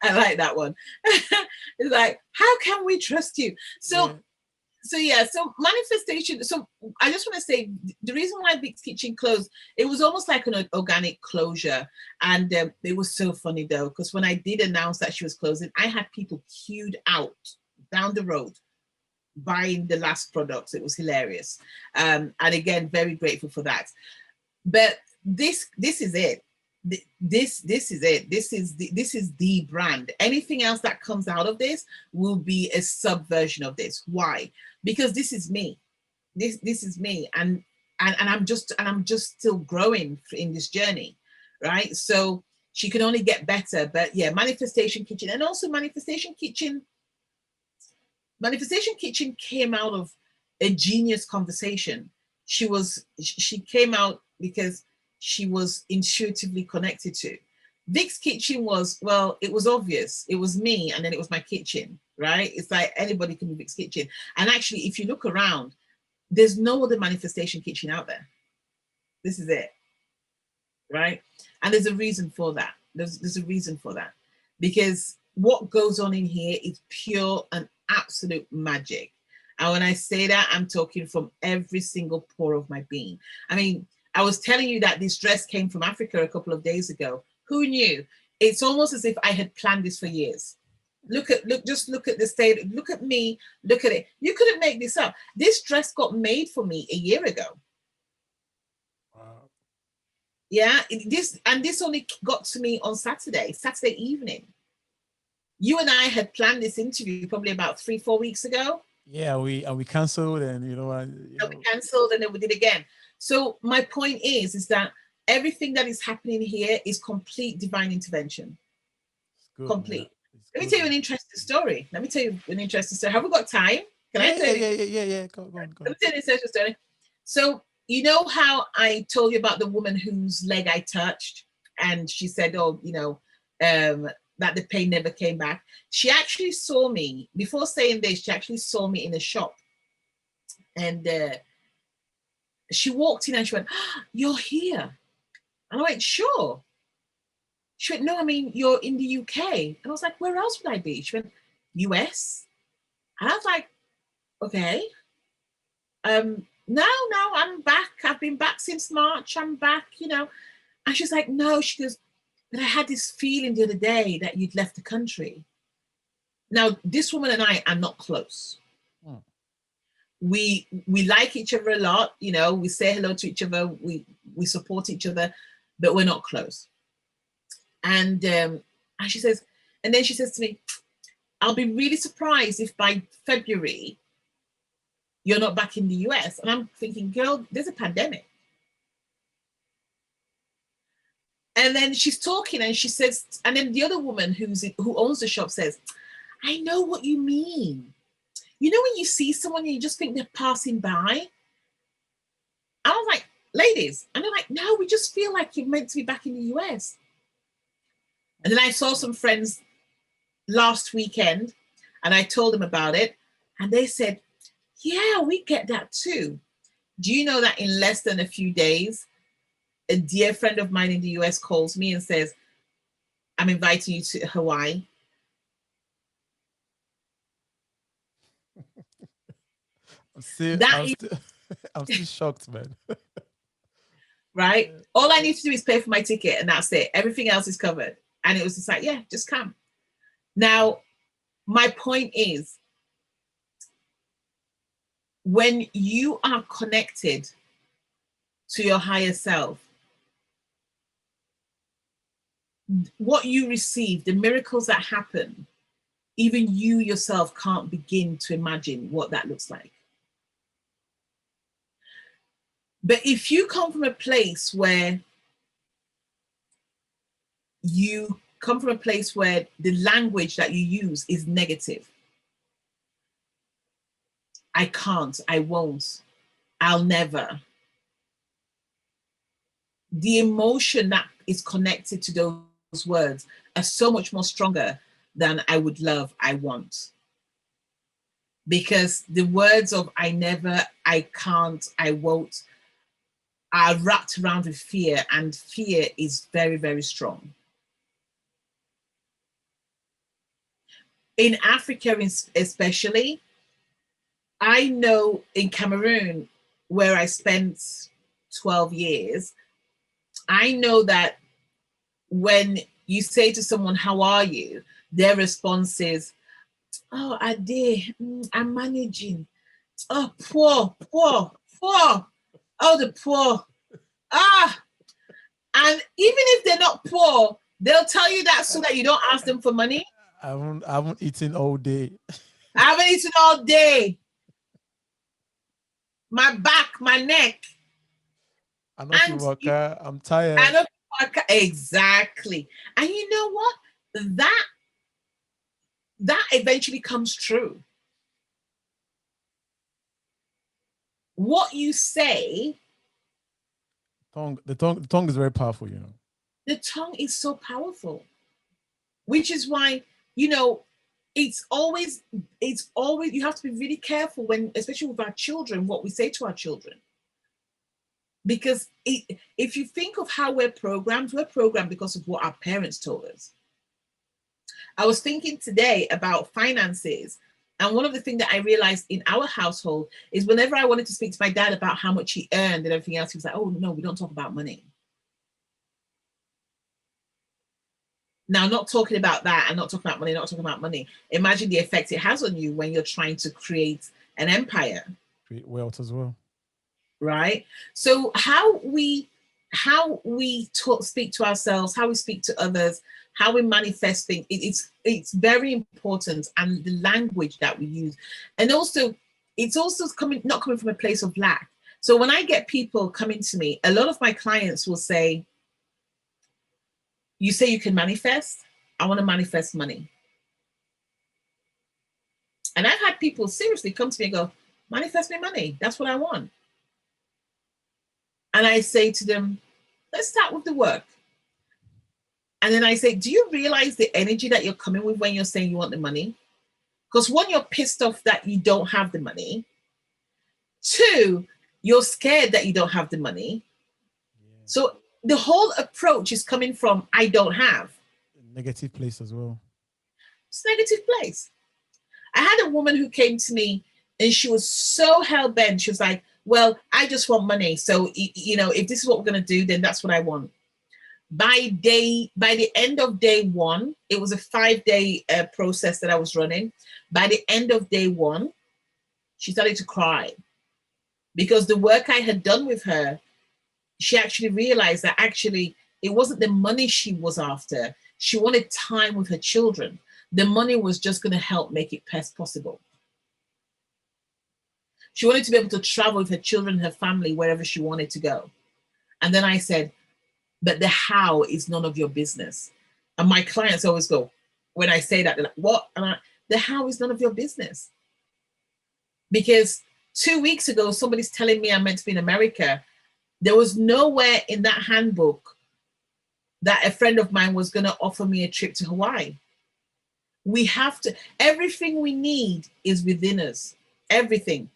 I like that one. It's like, how can we trust you? Yeah. So manifestation. So I just want to say the reason why Vic's Kitchen closed, it was almost like an organic closure. And it was so funny though, because when I did announce that she was closing, I had people queued out down the road buying the last products. It was hilarious. And again, very grateful for that. But this is it. This is it. This is the brand. Anything else that comes out of this will be a subversion of this. Why? Because this is me. This is me, and I'm just still growing in this journey, right? So she can only get better. But yeah, Manifestation Kitchen, and also Manifestation Kitchen came out of a genius conversation. She came out because she was intuitively connected to. Vic's Kitchen was, well, it was obvious. It was me, and then it was my kitchen, right? It's like anybody can be Vic's Kitchen. And actually, if you look around, there's no other Manifestation Kitchen out there. This is it, right? And there's a reason for that. There's a reason for that, because what goes on in here is pure and absolute magic. And when I say that, I'm talking from every single pore of my being. I mean, I was telling you that this dress came from Africa a couple of days ago. Who knew? It's almost as if I had planned this for years. Just look at the state. Look at me. Look at it. You couldn't make this up. This dress got made for me a year ago. Wow. Yeah, this only got to me on Saturday evening. You and I had planned this interview probably about 3-4 weeks ago. Yeah, we canceled, and And we cancelled, and then we did again. So my point is that everything that is happening here is complete divine intervention. it's good, man. Complete. It's Let me good, tell you an man. interesting story. Have we got time? Can I Yeah, tell yeah, you? yeah, yeah, yeah, yeah. Go on, go Let on. me tell you an interesting story. So you know how I told you about the woman whose leg I touched, and she said, "Oh, that the pain never came back." She actually saw me before saying this. She actually saw me in a shop, and she walked in and she went, "Oh, you're here." And I went, sure. She went, no, I mean, you're in the UK. And I was like, where else would I be? She went, US. And I was like, okay. No, I'm back. I've been back since March. I'm back, you know. And she's like, no, she goes, but I had this feeling the other day that you'd left the country. Now, this woman and I are not close. Hmm. We like each other a lot, you know, we say hello to each other, we support each other, but we're not close. And she says, and then she says to me, I'll be really surprised if by February you're not back in the US. And I'm thinking, girl, there's a pandemic. And then she's talking and she says, and then the other woman who owns the shop says, I know what you mean. You know, when you see someone and you just think they're passing by? I was like, ladies. And they're like, no, we just feel like you're meant to be back in the US. And then I saw some friends last weekend and I told them about it. And they said, yeah, we get that too. Do you know that in less than a few days, a dear friend of mine in the US calls me and says, I'm inviting you to Hawaii. That I'm is still, I'm still shocked, man. right. All I need to do is pay for my ticket and that's it. Everything else is covered. And it was just like, yeah, just come. Now, my point is, when you are connected to your higher self, what you receive, the miracles that happen, even you yourself can't begin to imagine what that looks like. But if you come from a place where the language that you use is negative, I can't, I won't, I'll never. The emotion that is connected to those words are so much more stronger than I would love, I want. Because the words of I never, I can't, I won't are wrapped around with fear, and fear is very, very strong. In Africa, especially, I know in Cameroon, where I spent 12 years, I know that when you say to someone, how are you? Their response is, oh, Ade, I'm managing. Oh, poor, poor, poor. Oh, the poor. Ah. And even if they're not poor, they'll tell you that so that you don't ask them for money. I haven't eaten all day. I haven't eaten all day. My back, my neck. I'm not And I'm I tired. know exactly. And you know what? That eventually comes true. What you say, The tongue is very powerful, you know. the tongue is so powerful, which is why, you know, it's always you have to be really careful when, especially with our children, what we say to our children. Because if you think of how we're programmed because of what our parents told us. I was thinking today about finances. And one of the things that I realized in our household is whenever I wanted to speak to my dad about how much he earned and everything else, he was like, oh, no, we don't talk about money. Now, not talking about that and not talking about money, not talking about money. Imagine the effect it has on you when you're trying to create an empire. Create wealth as well. Right? So how we speak to ourselves, how we speak to others, how we manifest things, it's very important, and the language that we use. And also, it's also not coming from a place of lack. So when I get people coming to me, a lot of my clients will say, you say you can manifest, I want to manifest money. And I've had people seriously come to me and go, manifest me money, that's what I want. And I say to them, let's start with the work. And then I say, do you realize the energy that you're coming with when you're saying you want the money? Because one, you're pissed off that you don't have the money. Two, you're scared that you don't have the money. Yeah. So the whole approach is coming from I don't have. Negative place as well. It's a negative place. I had a woman who came to me and she was so hell bent. She was like, well, I just want money. So, if this is what we're going to do, then that's what I want. By the end of day one, it was a 5-day process that I was running. By the end of day one, she started to cry because the work I had done with her, she actually realized that actually it wasn't the money she was after. She wanted time with her children. The money was just going to help make it possible. She wanted to be able to travel with her children, her family, wherever she wanted to go. And then I said, but the how is none of your business. And my clients always go, when I say that, they're like, what? The how is none of your business. Because 2 weeks ago, somebody's telling me I'm meant to be in America. There was nowhere in that handbook that a friend of mine was going to offer me a trip to Hawaii. We have to, everything we need is within us. Everything.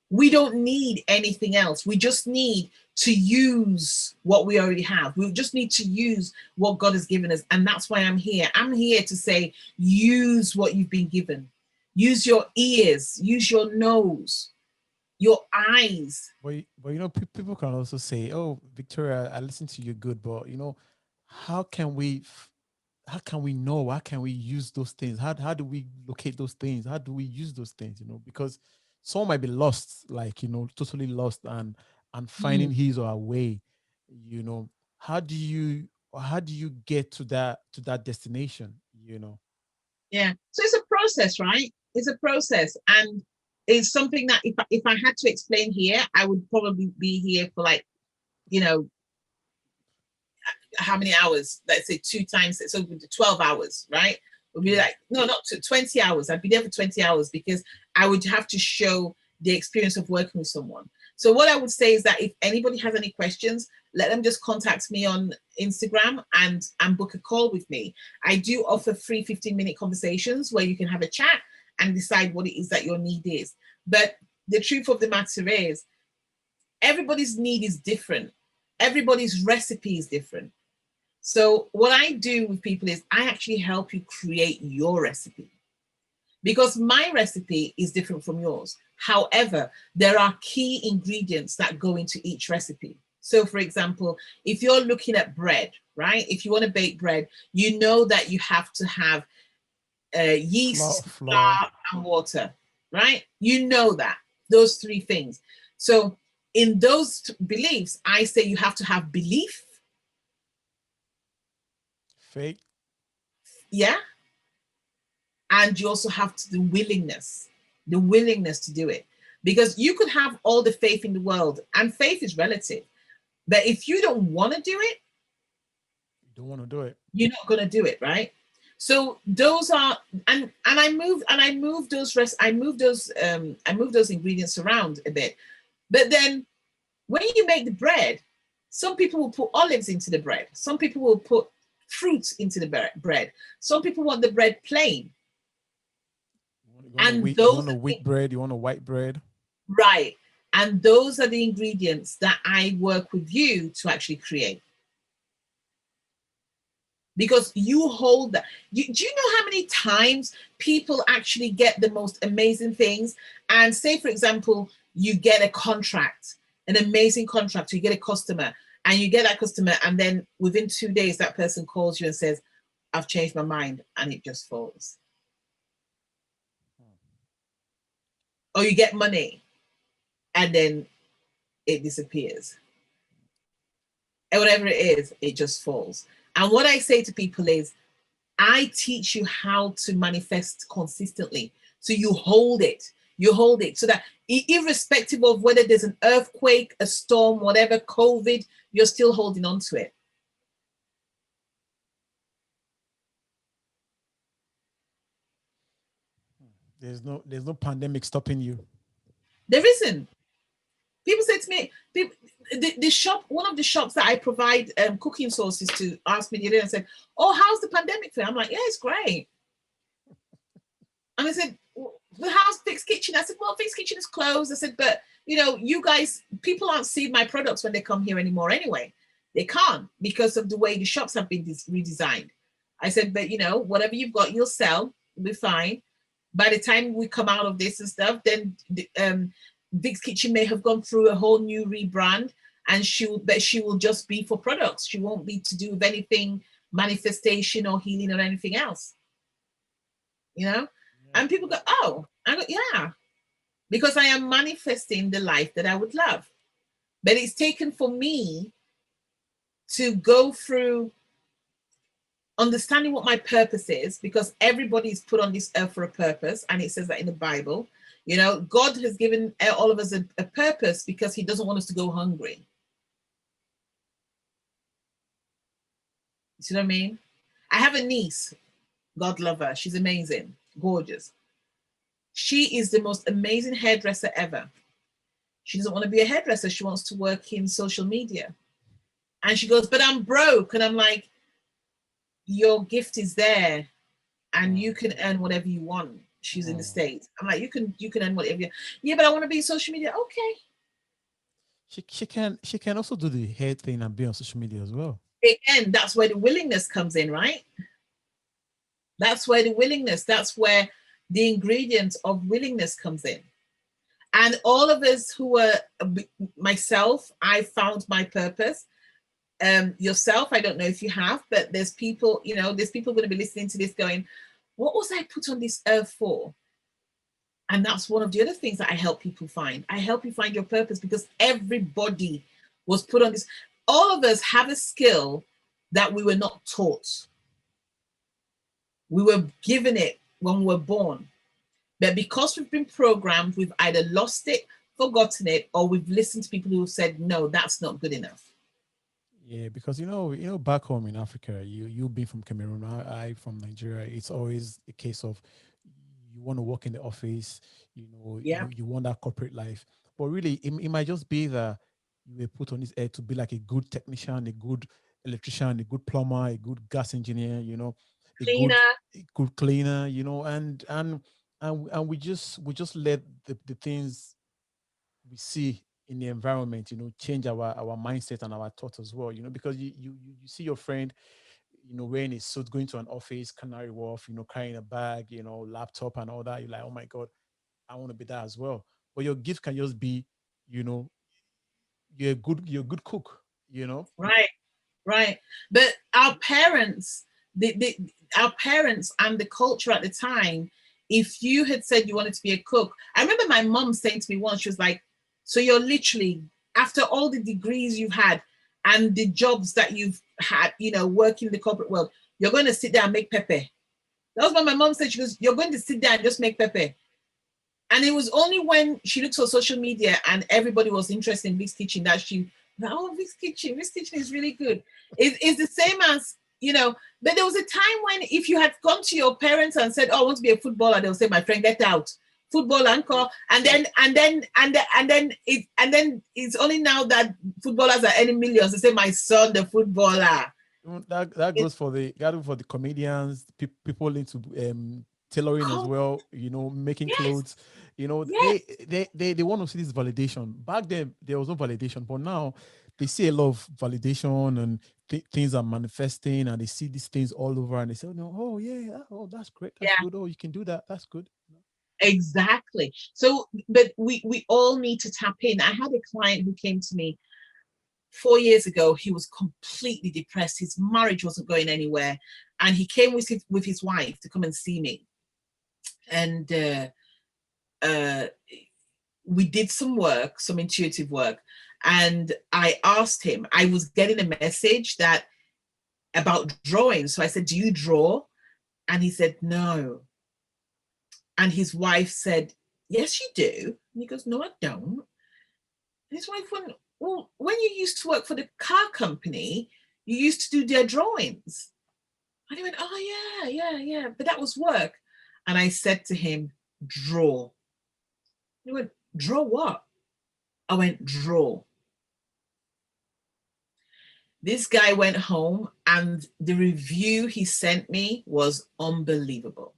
We don't need anything else. We just need to use what we already have. We just need to use what God has given us. And that's why I'm here. I'm here to say, use what you've been given. Use your ears, use your nose, your eyes. But people can also say, "Oh, Victoria, I listen to you good, but how can we know? How can we use those things? How do we locate those things? How do we use those things? Because someone might be lost, like totally lost, and finding his or her way. How do you get to that destination? Yeah. So it's a process, right? It's a process, and it's something that if I had to explain here, I would probably be here for like, how many hours? Let's say 2 times, so 12 hours, right? We'd be like, no, not 20 hours. I'd be there for 20 hours because I would have to show the experience of working with someone. So what I would say is that if anybody has any questions, let them just contact me on Instagram and book a call with me. I do offer free 15-minute conversations where you can have a chat and decide what it is that your need is. But the truth of the matter is, everybody's need is different. Everybody's recipe is different. So what I do with people is I actually help you create your recipe, because my recipe is different from yours. However, there are key ingredients that go into each recipe. So for example, if you're looking at bread, right? If you want to bake bread, you know that you have to have yeast, flour, and water, right? You know that, those 3 things. So in those beliefs, I say you have to have belief. Faith. Yeah. And you also have the willingness to do it. Because you could have all the faith in the world, and faith is relative. But if you don't want to do it, you don't want to do it, you're not going to do it, right? So those are, and I move those ingredients around a bit. But then when you make the bread, some people will put olives into the bread. Some people will put fruits into the bread. Some people want the bread plain. You want a wheat bread, you want a white bread. Right. And those are the ingredients that I work with you to actually create. Because you hold that. Do you know how many times people actually get the most amazing things? And say, for example, you get a contract, an amazing contract, you get a customer, and you get that customer, and then within 2 days, that person calls you and says, I've changed my mind, and it just falls. Or you get money, and then it disappears. And whatever it is, it just falls. And what I say to people is, I teach you how to manifest consistently. So you hold it so that irrespective of whether there's an earthquake, a storm, whatever, COVID, you're still holding on to it. There's no pandemic stopping you. There isn't. People say to me, the shop, one of the shops that I provide cooking sauces to, asked me the other day and said, oh, how's the pandemic for you? I'm like, yeah, it's great. And I said, well, how's Fixed Kitchen? I said, well, Fixed Kitchen is closed. I said, but you guys, people aren't seeing my products when they come here anymore anyway. They can't because of the way the shops have been redesigned. I said, but whatever you've got, you'll sell. It'll be fine. By the time we come out of this and stuff, then Vic's Kitchen may have gone through a whole new rebrand, and she will just be for products. She won't be to do with anything manifestation or healing or anything else. And people go, oh, I go, yeah, because I am manifesting the life that I would love. But it's taken for me to go through understanding what my purpose is, because everybody's put on this earth for a purpose, and it says that in the Bible. God has given all of us a purpose because he doesn't want us to go hungry. You see what I mean? I have a niece, God love her, she's amazing, gorgeous. She is the most amazing hairdresser ever. She doesn't want to be a hairdresser, she wants to work in social media. And she goes, but I'm broke. And I'm like, your gift is there and you can earn whatever you want. She's in the States. I'm like, you can earn whatever yeah, but I want to be in social media. Okay. She can also do the hair thing and be on social media as well. Again, that's where the willingness comes in, right? That's where the ingredient of willingness comes in. And all of us who were, myself, I found my purpose. Yourself, I don't know if you have, but there's people going to be listening to this going, what was I put on this earth for? And that's one of the other things that I help people find. I help you find your purpose, because everybody was put on this. All of us have a skill that we were not taught. We were given it when we were born. But because we've been programmed, we've either lost it, forgotten it, or we've listened to people who have said, no, that's not good enough. Yeah, because back home in Africa, you being from Cameroon, I from Nigeria, it's always a case of you want to work in the office, you want that corporate life. But really, it might just be that you were put on this earth to be like a good technician, a good electrician, a good plumber, a good gas engineer, Cleaner. a good cleaner, and we just let the things we see in the environment, change our mindset and our thoughts as well, because you see your friend, wearing a suit, going to an office, Canary Wharf, carrying a bag, laptop and all that. You're like, oh my God, I want to be that as well. But your gift can just be, you're a good cook, Right. But our parents, our parents and the culture at the time, if you had said you wanted to be a cook, I remember my mom saying to me once, she was like, so you're literally, after all the degrees you've had and the jobs that you've had, working in the corporate world, you're going to sit there and make pepper. That was what my mom said. She goes, you're going to sit there and just make pepper. And it was only when she looked on social media and everybody was interested in Vic's Kitchen that she, oh, Vic's Kitchen is really good. It's the same as, but there was a time when if you had gone to your parents and said, oh, I want to be a footballer, they'll say, my friend, get out. Football anchor. And then it's only now that footballers are earning millions. They say, my son, the footballer. That goes for the comedians, people into tailoring as well, making clothes, they want to see this validation. Back then there was no validation, but now they see a lot of validation and things are manifesting, and they see these things all over, and they say, oh yeah, oh that's great, that's good, oh you can do that, that's good. Exactly. So, but we all need to tap in. I had a client who came to me 4 years ago. He was completely depressed. His marriage wasn't going anywhere, and he came with his wife to come and see me. And we did some work, some intuitive work, and I asked him. I was getting a message that about drawing, so I said, "Do you draw?" And he said, "No." And his wife said, "Yes, you do." And he goes, "No, I don't." And his wife went, "Well, when you used to work for the car company, you used to do their drawings." And he went, "Oh, yeah. But that was work." And I said to him, "Draw." He went, "Draw what?" I went, "Draw." This guy went home, and the review he sent me was unbelievable.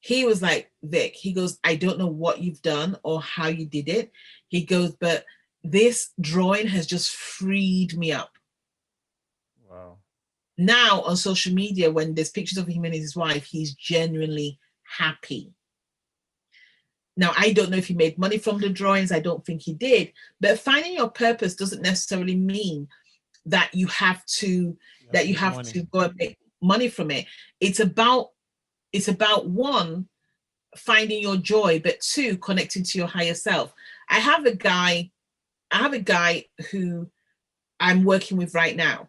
He was like, "Vic," he goes, "I don't know what you've done or how you did it." He goes, "But this drawing has just freed me up." Now on social media, when there's pictures of him and his wife, he's genuinely happy. Now, I don't know if he made money from the drawings. I don't think he did. But finding your purpose doesn't necessarily mean that you have to make money. go and make money from it. It's about one, finding your joy, but two, connecting to your higher self. I have a guy who I'm working with right now,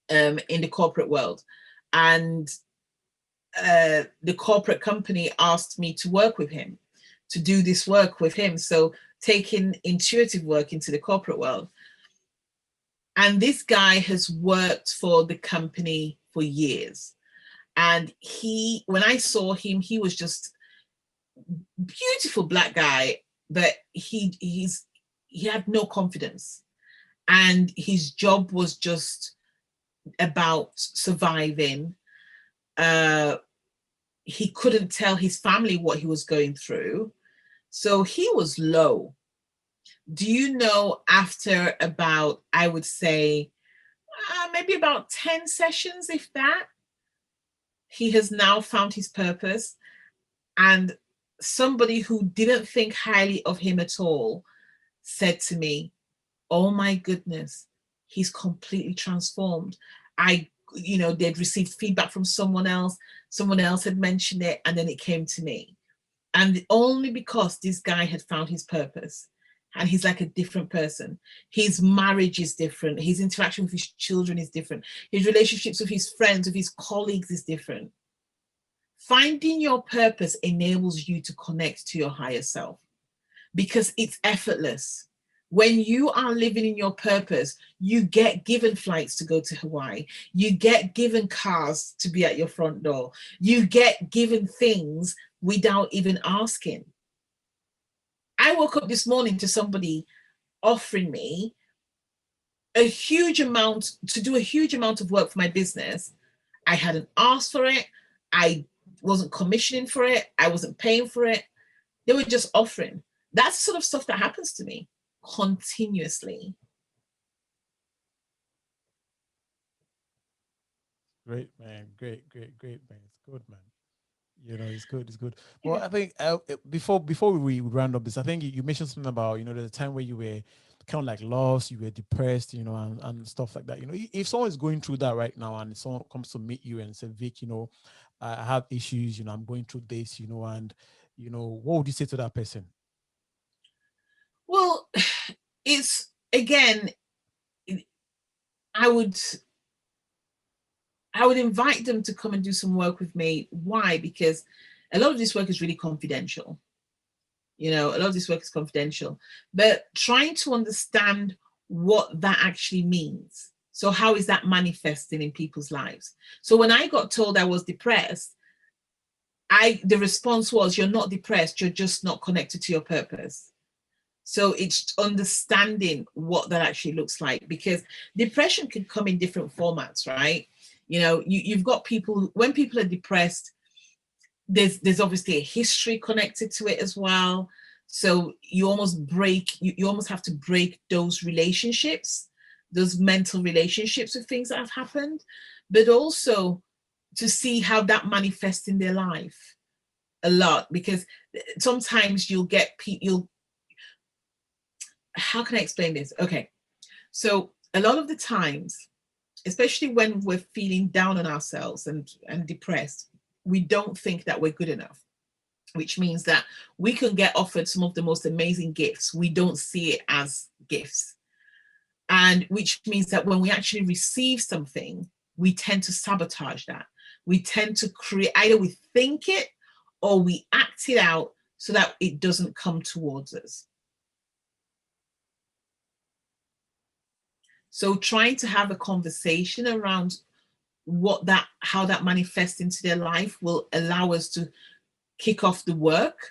in the corporate world, and the corporate company asked me to work with him, to do this work with him. So taking intuitive work into the corporate world. And this guy has worked for the company for years. And when I saw him, he was just beautiful black guy, but he had no confidence. And his job was just about surviving. He couldn't tell his family what he was going through. So he was low. Do you know, after about, I would say, maybe about 10 sessions, if that, he has now found his purpose. And somebody who didn't think highly of him at all said to me, oh my goodness, he's completely transformed. They'd received feedback from someone else had mentioned it, and then it came to me. And only because this guy had found his purpose, and he's like a different person. His marriage is different. His interaction with his children is different. His relationships with his friends, with his colleagues is different. Finding your purpose enables you to connect to your higher self because it's effortless. When you are living in your purpose, you get given flights to go to Hawaii. You get given cars to be at your front door. You get given things without even asking. I woke up this morning to somebody offering me a huge amount to do a huge amount of work for my business. I hadn't asked for it. I wasn't commissioning for it. I wasn't paying for it. They were just offering. That's the sort of stuff that happens to me continuously. Great, man. Great, man. It's good, man. It's good. It's good. Well, I think before we round up this, I think you mentioned something about there's a time where you were kind of like lost, you were depressed, and stuff like that. If someone is going through that right now, and someone comes to meet you and say, Vic, I have issues, I'm going through this, and what would you say to that person? Well, it's again, I would invite them to come and do some work with me. Why? Because a lot of this work is really confidential. A lot of this work is confidential, but trying to understand what that actually means. So how is that manifesting in people's lives? So when I got told I was depressed, the response was, you're not depressed, you're just not connected to your purpose. So it's understanding what that actually looks like, because depression can come in different formats, right? You've got people, when people are depressed, there's obviously a history connected to it as well. So you almost have to break those relationships, those mental relationships with things that have happened, but also to see how that manifests in their life a lot, because sometimes how can I explain this? Okay. So a lot of the times, especially when we're feeling down on ourselves and depressed, we don't think that we're good enough, which means that we can get offered some of the most amazing gifts. We don't see it as gifts. And which means that when we actually receive something, we tend to sabotage that. We tend to create, either we think it or we act it out so that it doesn't come towards us. So trying to have a conversation around how that manifests into their life will allow us to kick off the work.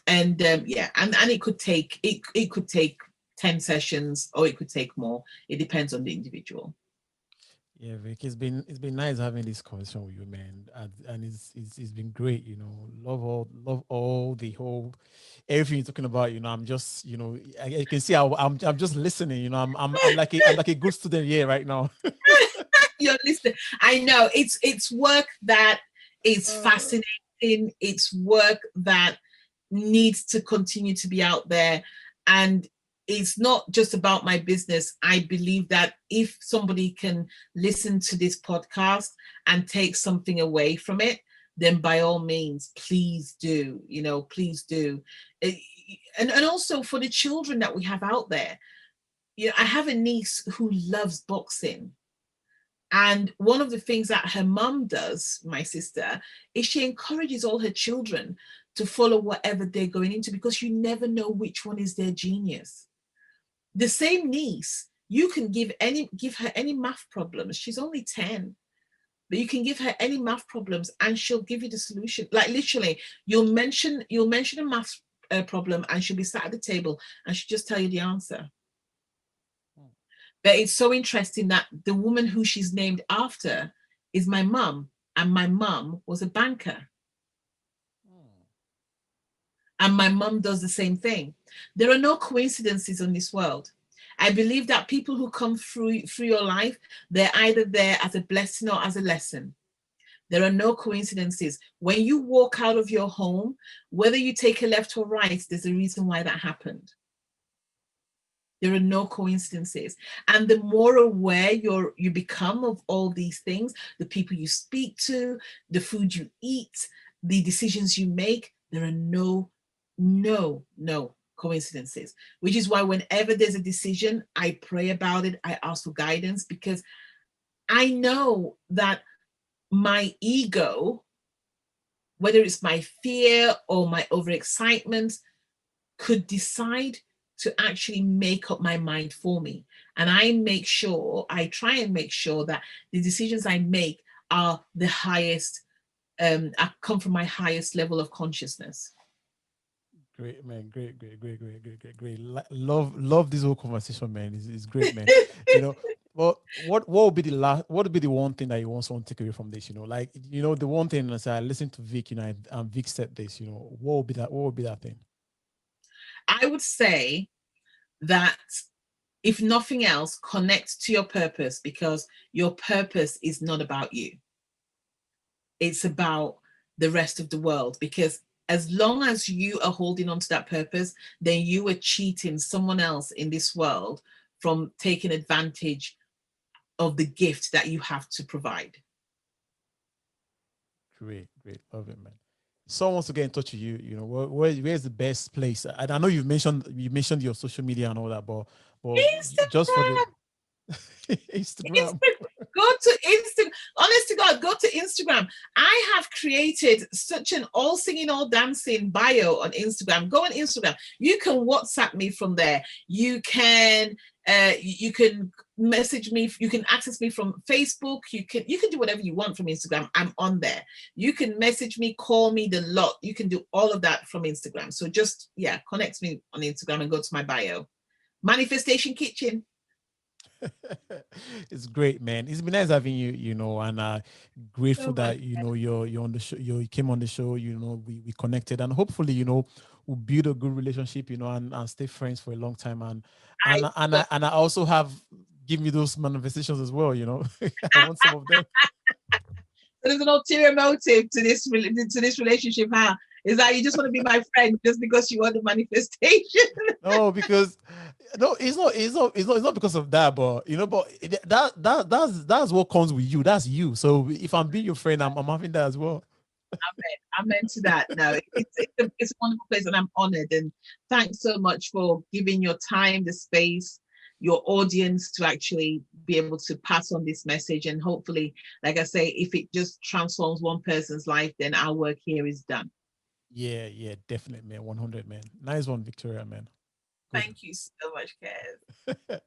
And and it could take 10 sessions, or it could take more. It depends on the individual. Yeah, Vic, it's been nice having this conversation with you, man, and it's been great. Love all the whole everything you're talking about. I'm just I can see I'm just listening. I'm like a good student here right now. You're listening. I know it's work that is Uh, fascinating. It's work that needs to continue to be out there. And it's not just about my business. I believe that if somebody can listen to this podcast and take something away from it, then by all means, please do, please do. And also for the children that we have out there, I have a niece who loves boxing. And one of the things that her mum does, my sister, is she encourages all her children to follow whatever they're going into, because you never know which one is their genius. The same niece, you can give her any math problems. She's only 10, but you can give her any math problems and she'll give you the solution. Like literally, you'll mention a math problem and she'll be sat at the table and she'll just tell you the answer. But it's so interesting that the woman who she's named after is my mum, and my mum was a banker. And my mum does the same thing. There are no coincidences in this world. I believe that people who come through your life, they're either there as a blessing or as a lesson. There are no coincidences. When you walk out of your home, whether you take a left or right, there's a reason why that happened. There are no coincidences. And the more aware you become of all these things, the people you speak to, the food you eat, the decisions you make, there are no coincidences. Which is why whenever there's a decision, I pray about it. I ask for guidance, because I know that my ego, whether it's my fear or my overexcitement, could decide to actually make up my mind for me. And I try and make sure that the decisions I make are the highest, come from my highest level of consciousness. Great, man. Great. Love this whole conversation, man. It's great, man. You know, well, what would be the last? What would be the one thing that you want someone to take away from this? Like the one thing. As I listened to Vic, and Vic said this. What would be that? What would be that thing? I would say that if nothing else, connect to your purpose, because your purpose is not about you. It's about the rest of the world, because as long as you are holding on to that purpose, then you are cheating someone else in this world from taking advantage of the gift that you have to provide. Great. Love it, man. Someone wants to get in touch with you. Where's the best place? And I know you mentioned your social media and all that, but just for the Instagram. Instagram. Go to Instagram. Honest to God, go to Instagram. I have created such an all singing, all dancing bio on Instagram. Go on Instagram. You can WhatsApp me from there. You can message me. You can access me from Facebook. You can do whatever you want from Instagram. I'm on there. You can message me, call me, the lot. You can do all of that from Instagram. So just connect me on Instagram and go to my bio. Manifestation Kitchen. It's great, man. It's been nice having you, and grateful So much. that you're on the show. You came on the show. We connected, and hopefully, we'll build a good relationship. And stay friends for a long time. And I, and and I, and I also have give me those manifestations as well. I want some of them. there's an ulterior motive to this relationship, huh? Is that you just want to be my friend just because you want the manifestation? No, because no, it's not because of that, that's what comes with you. That's you. So if I'm being your friend, I'm having that as well. I'm into that. No, it's a wonderful place, and I'm honored. And thanks so much for giving your time, the space, your audience to actually be able to pass on this message. And hopefully, like I say, if it just transforms one person's life, then our work here is done. Yeah, definitely, man. 100, man. Nice one, Victoria, man. Good. Thank you so much, Kez.